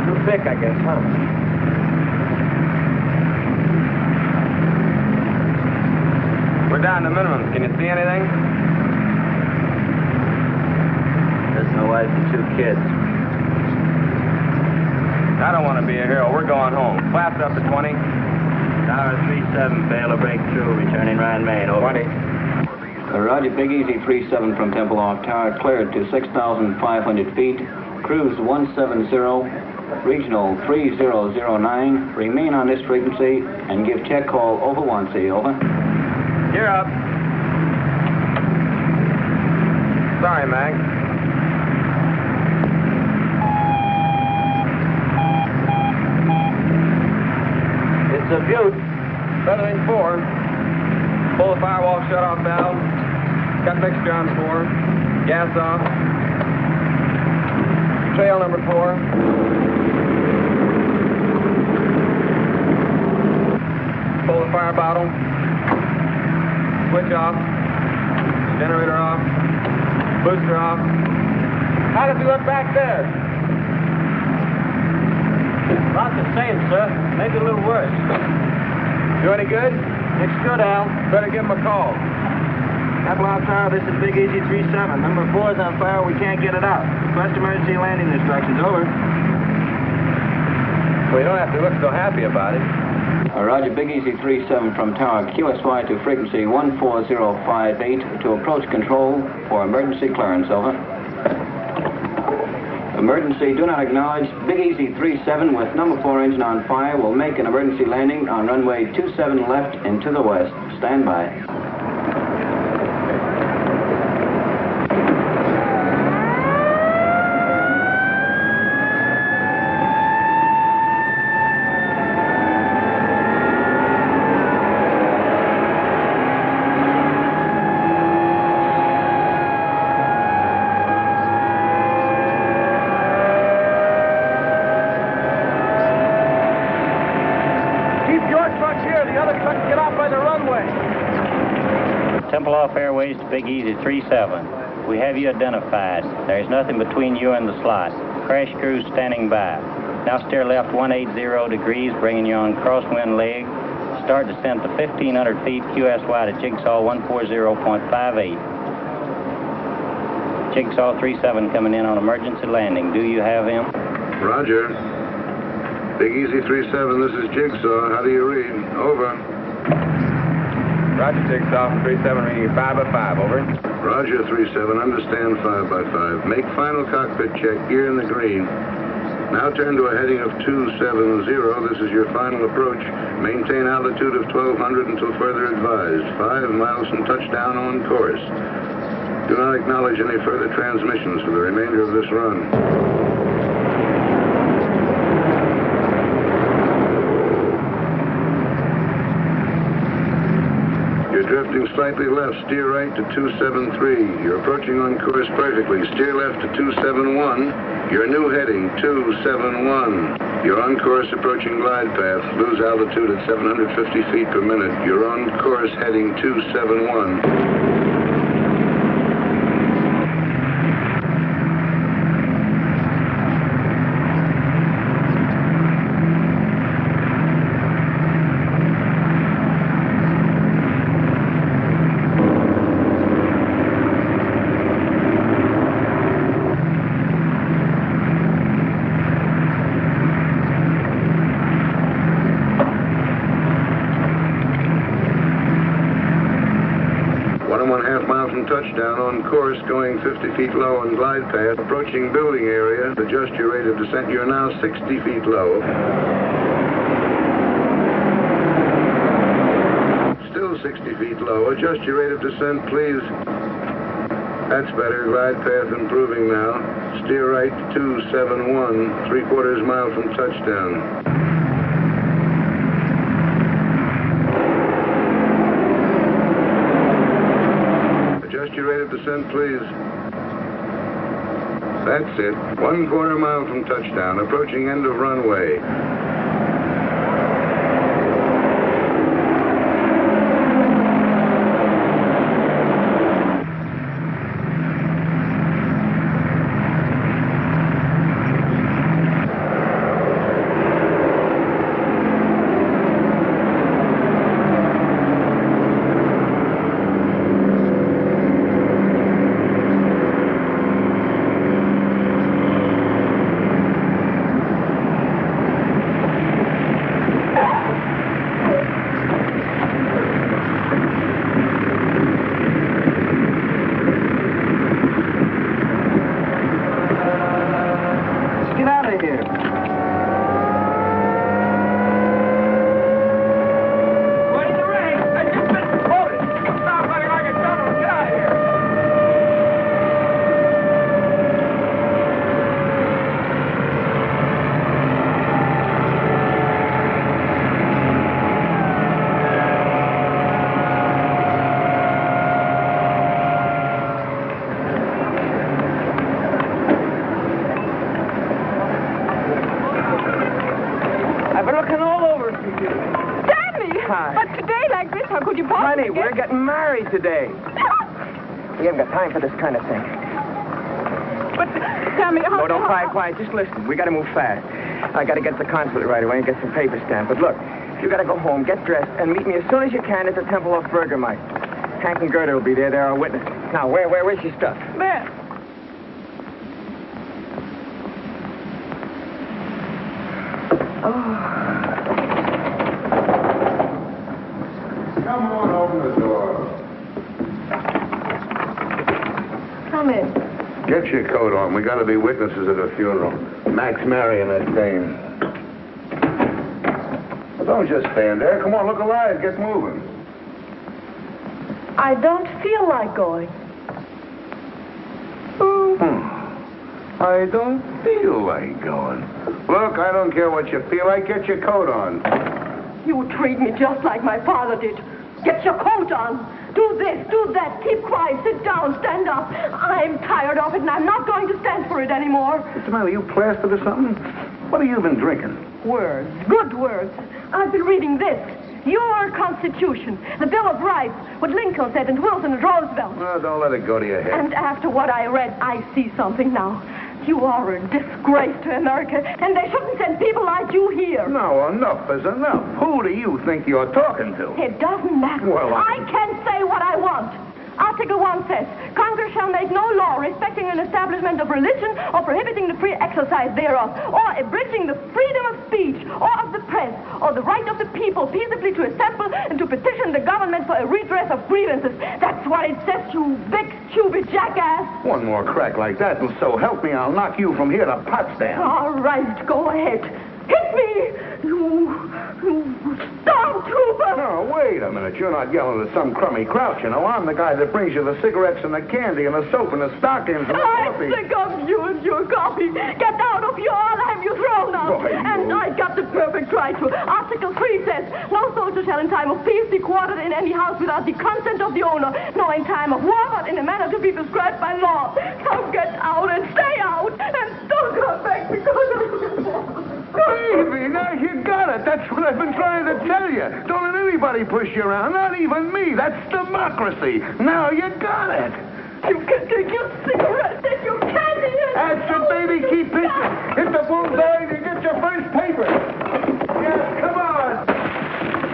Too thick, I guess, huh? We're down to minimums. Can you see anything? That's my wife and 2 kids. I don't want to be a hero. We're going home. Flaps up to 20. Tower 3-7, fail to break through, returning right main, over. 20. Roger, Big Easy 3-7 from Temple Off Tower, cleared to 6,500 feet, cruise 170, regional 3009, remain on this frequency, and give check call over 1C, over. You're up. Sorry, Mag. It's a beaut. Feathering 4. Pull the firewall shut-off valve. Cut mixture on 4. Gas off. Trail number 4. Pull the fire bottle. Switch off. Generator off. Booster off. How does he look back there? About the same, sir. Maybe a little worse. Do any good? Looks good, Al. Better give him a call. Apple Tower, this is Big Easy 3-7. Number 4 is on fire. We can't get it out. Request emergency landing instructions. Over. Well, you don't have to look so happy about it. Roger, Big Easy 3-7 from Tower, QSY to frequency 14058 to approach control for emergency clearance, over. Emergency, do not acknowledge. Big Easy 3-7 with number 4 engine on fire will make an emergency landing on runway 27 left and to the west. Stand by. Temple Off Airways to Big Easy 3-7. We have you identified. There is nothing between you and the slot. Crash crew standing by. Now steer left 180 degrees, bringing you on crosswind leg. Start descent to 1,500 feet, QSY to Jigsaw 140.58. Jigsaw 3-7 coming in on emergency landing. Do you have him? Roger. Big Easy 3-7, this is Jigsaw. How do you read? Over. Roger, Jigsaw, 3-7, reading 5x5, over. Roger, 3-7, understand 5x5. Make final cockpit check, gear in the green. Now turn to a heading of 270. This is your final approach. Maintain altitude of 1,200 until further advised. 5 miles from touchdown on course. Do not acknowledge any further transmissions for the remainder of this run. Drifting slightly left, steer right to 273. You're approaching on course perfectly. Steer left to 271. Your new heading, 271. You're on course approaching glide path. Lose altitude at 750 feet per minute. You're on course heading 271. from touchdown on course, going 50 feet low on glide path, approaching building area. Adjust your rate of descent. You're now 60 feet low. Still 60 feet low. Adjust your rate of descent, please. That's better. Glide path improving now. Steer right 271, 3/4 mile from touchdown. Adjust your rate of descent, please. That's it. 1/4 mile from touchdown. Approaching end of runway. Today. We haven't got time for this kind of thing. But tell me, No, don't cry, quiet. Just listen. We got to move fast. I got to get to the consulate right away and get some paper stamped. But look, you got to go home, get dressed, and meet me as soon as you can at the Temple of Burgermeister. Hank and Gerda will be there. They're our witnesses. Now, where is your stuff? There. Come on, open the door. Come in. Get your coat on. We got to be witnesses at a funeral. Max marrying that dame. Well, don't just stand there. Come on, look alive. Get moving. I don't feel like going. I don't feel like going. Look, I don't care what you feel like. Get your coat on. You treat me just like my father did. Get your coat on. Do this, do that. Keep quiet. Sit down. Stand up. I'm tired of it, and I'm not going to stand for it anymore. What's the matter? You plastered or something? What have you been drinking? Words. Good words. I've been reading this. Your Constitution. The Bill of Rights. What Lincoln said and Wilson and Roosevelt. Well, don't let it go to your head. And after what I read, I see something now. You are a disgrace to America, and they shouldn't send people like you here. No, enough is enough. Who do you think you're talking to? It doesn't matter. Well, I can say what I want. Article 1 says, Congress shall make no law respecting an establishment of religion or prohibiting the free exercise thereof, or abridging the freedom of speech or of the press, or the right of the people peaceably to assemble and to petition the government for a redress of grievances. That's what it says, you big, stupid jackass. One more crack like that, and so help me, I'll knock you from here to Potsdam. All right, go ahead. Hit me, you stormtrooper! No, wait a minute. You're not yelling at some crummy crouch, you know. I'm the guy that brings you the cigarettes and the candy and the soap and the stockings and the coffee. I'm sick of you and your coffee. Get out of here, I'll have you thrown out. Boy, and I got the perfect right to. Article 3 says, no soldier shall in time of peace be quartered in any house without the consent of the owner, nor in time of war, but in a manner to be prescribed by law. So get out and stay out, and don't come back because of Baby, now you got it. That's what I've been trying to tell you. Don't let anybody push you around, not even me. That's democracy. Now you got it. You can take your cigarettes and your candy and... That's it, baby. Keep pitching. Hit the bullseye and get your first paper. Yes, come on.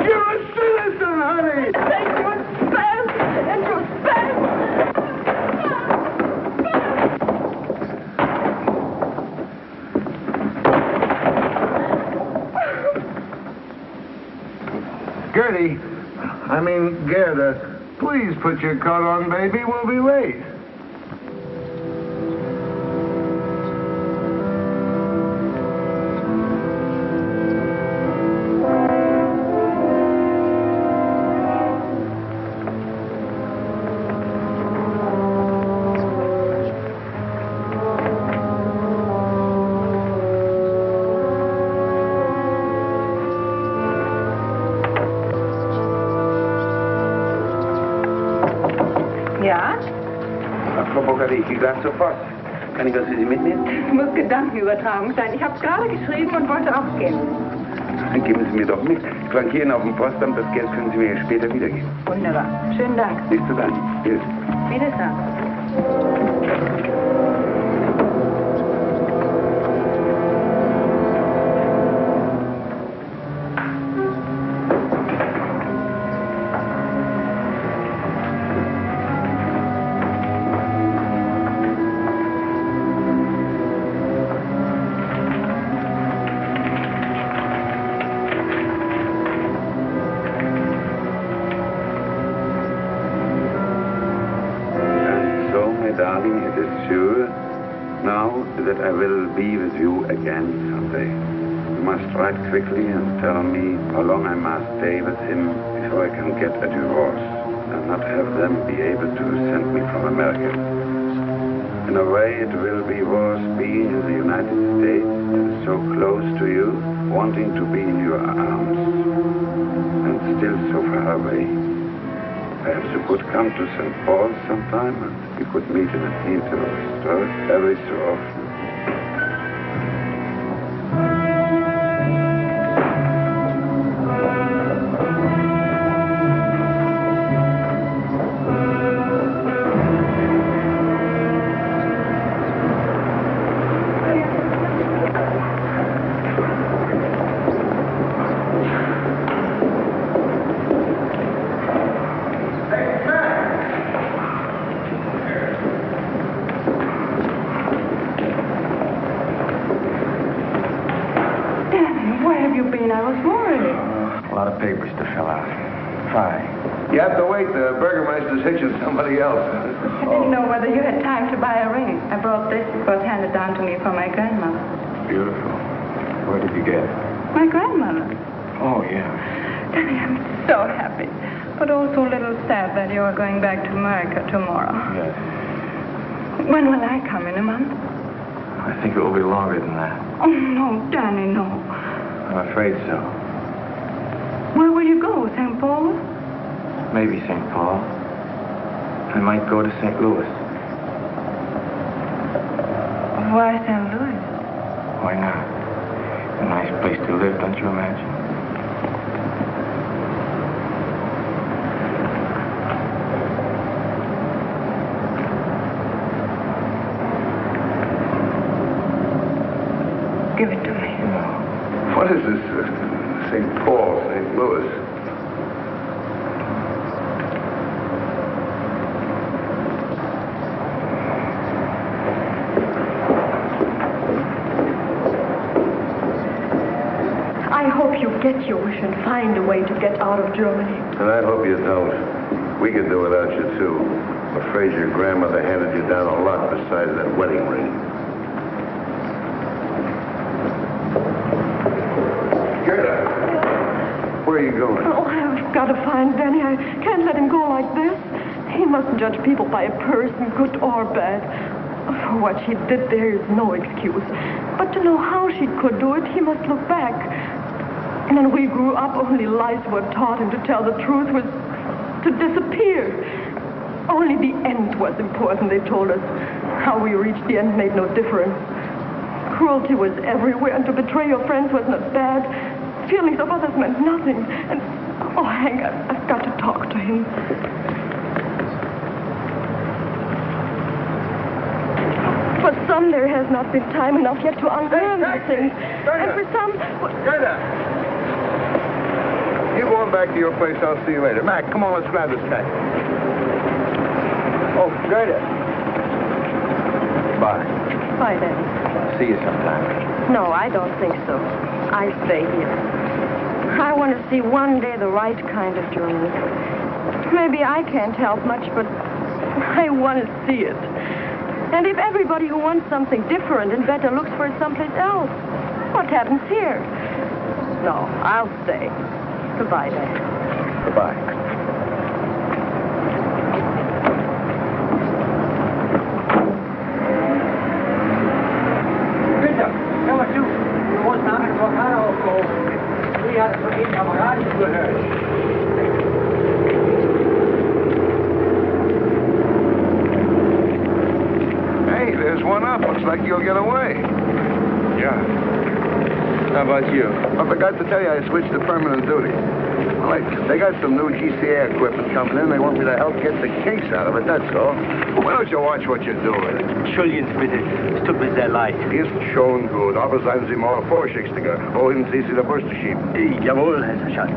You're a citizen, honey. Take your spam and your spam. Gerda, Please put your coat on, baby. We'll be late. Ja? Frau Blockade, ich gehe gleich zur Post. Kann ich was für Sie mitnehmen? Es muss Gedankenübertragung sein. Ich habe gerade geschrieben und wollte auch gehen. Dann geben Sie mir doch mit. Flankieren auf dem Postamt, das Geld können Sie mir später wiedergeben. Wunderbar. Schönen Dank. Nicht zu danken. Tschüss. Wiedersehen. Darling, it is sure now that I will be with you again someday. You must write quickly and tell me how long I must stay with him before I can get a divorce and not have them be able to send me from America. In a way, it will be worse being in the United States, so close to you, wanting to be in your arms, and still so far away. Perhaps you could come to St. Paul sometime and we could meet in a theater or store every so often. A lot of papers to fill out. Fine. You have to wait. The burgermeister's hitching somebody else. I didn't know whether you had time to buy a ring. I brought this. It was handed down to me from my grandmother. Beautiful. Where did you get it? My grandmother. Oh, yeah. Daddy, I'm so happy. But also a little sad that you are going back to America tomorrow. Yes. When will I come? In a month? I think it will be longer than that. Oh, no, Danny, no. I'm afraid so. Where will you go? St. Paul? Maybe St. Paul. I might go to St. Louis. Why St. Louis? Why not? A nice place to live, don't you imagine? Give it to me. What is this? St. Paul, St. Louis. I hope you get your wish and find a way to get out of Germany. And I hope you don't. We could do without you, too. I'm afraid your grandmother handed you down a lot besides that wedding ring. Where are you going? Oh, I've got to find Danny. I can't let him go like this. He mustn't judge people by a person, good or bad. For what she did, there is no excuse. But to know how she could do it, he must look back. And when we grew up, only lies were taught, and to tell the truth was to disappear. Only the end was important, they told us. How we reached the end made no difference. Cruelty was everywhere, and to betray your friends was not bad. Feelings of others meant nothing. And, oh, Hank, I've got to talk to him. For some, there has not been time enough yet to unlearn these things. And for some... Gerda! You go on back to your place. I'll see you later. Mac, come on, let's grab this taxi. Oh, Gerda. Bye. Bye, Daddy. See you sometime. No, I don't think so. I stay here. I want to see one day the right kind of Germany. Maybe I can't help much, but I want to see it. And if everybody who wants something different and better looks for it someplace else, what happens here? No, I'll stay. Goodbye, Dad. Goodbye. Hey, there's one up. Looks like you'll get away. Yeah. How about you? I forgot to tell you I switched to permanent duty. They got some new GCA equipment coming in. They want me to help get the case out of it, that's all. Why don't you watch what you're doing? Entschuldigen Sie bitte, es tut mir sehr leid. Ist schon gut, aber seien Sie mal vorsichtiger. Wohin Sie die Brüste schieben? Jawohl, Herr Sergeant.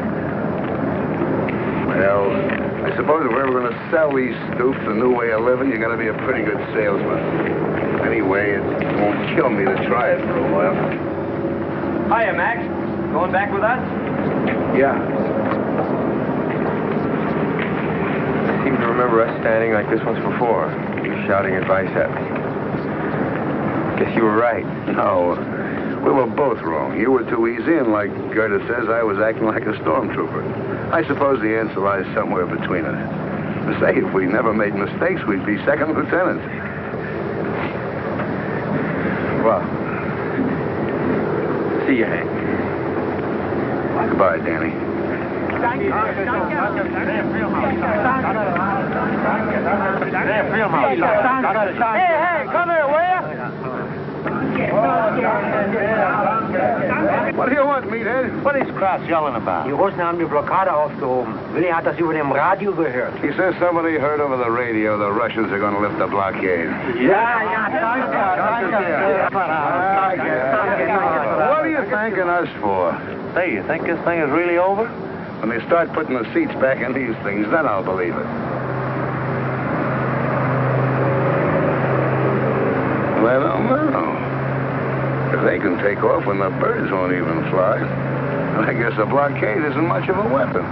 Well, I suppose if we're ever going to sell these stoops a new way of living, you're going to be a pretty good salesman. Anyway, it won't kill me to try it for a while. Hiya, Max. Going back with us? Yeah. I seem to remember us standing like this once before. You shouting advice at me. Guess you were right. No, we were both wrong. You were too easy, and like Gerda says, I was acting like a stormtrooper. I suppose the answer lies somewhere between us. Say, if we never made mistakes, we'd be second lieutenants. Well, see you, Hank. Goodbye, Danny. Hey, come here, will ya? What do you want, meathead? What is Kraus yelling about? Die Russen haben die Blockade aufgehoben. Willi hat das über dem Radio gehört. He says somebody heard over the radio the Russians are going to lift the blockade. What are you thanking us for? Say, you think this thing is really over? When they start putting the seats back in these things, then I'll believe it. Well, I don't know. If they can take off when the birds won't even fly, I guess a blockade isn't much of a weapon.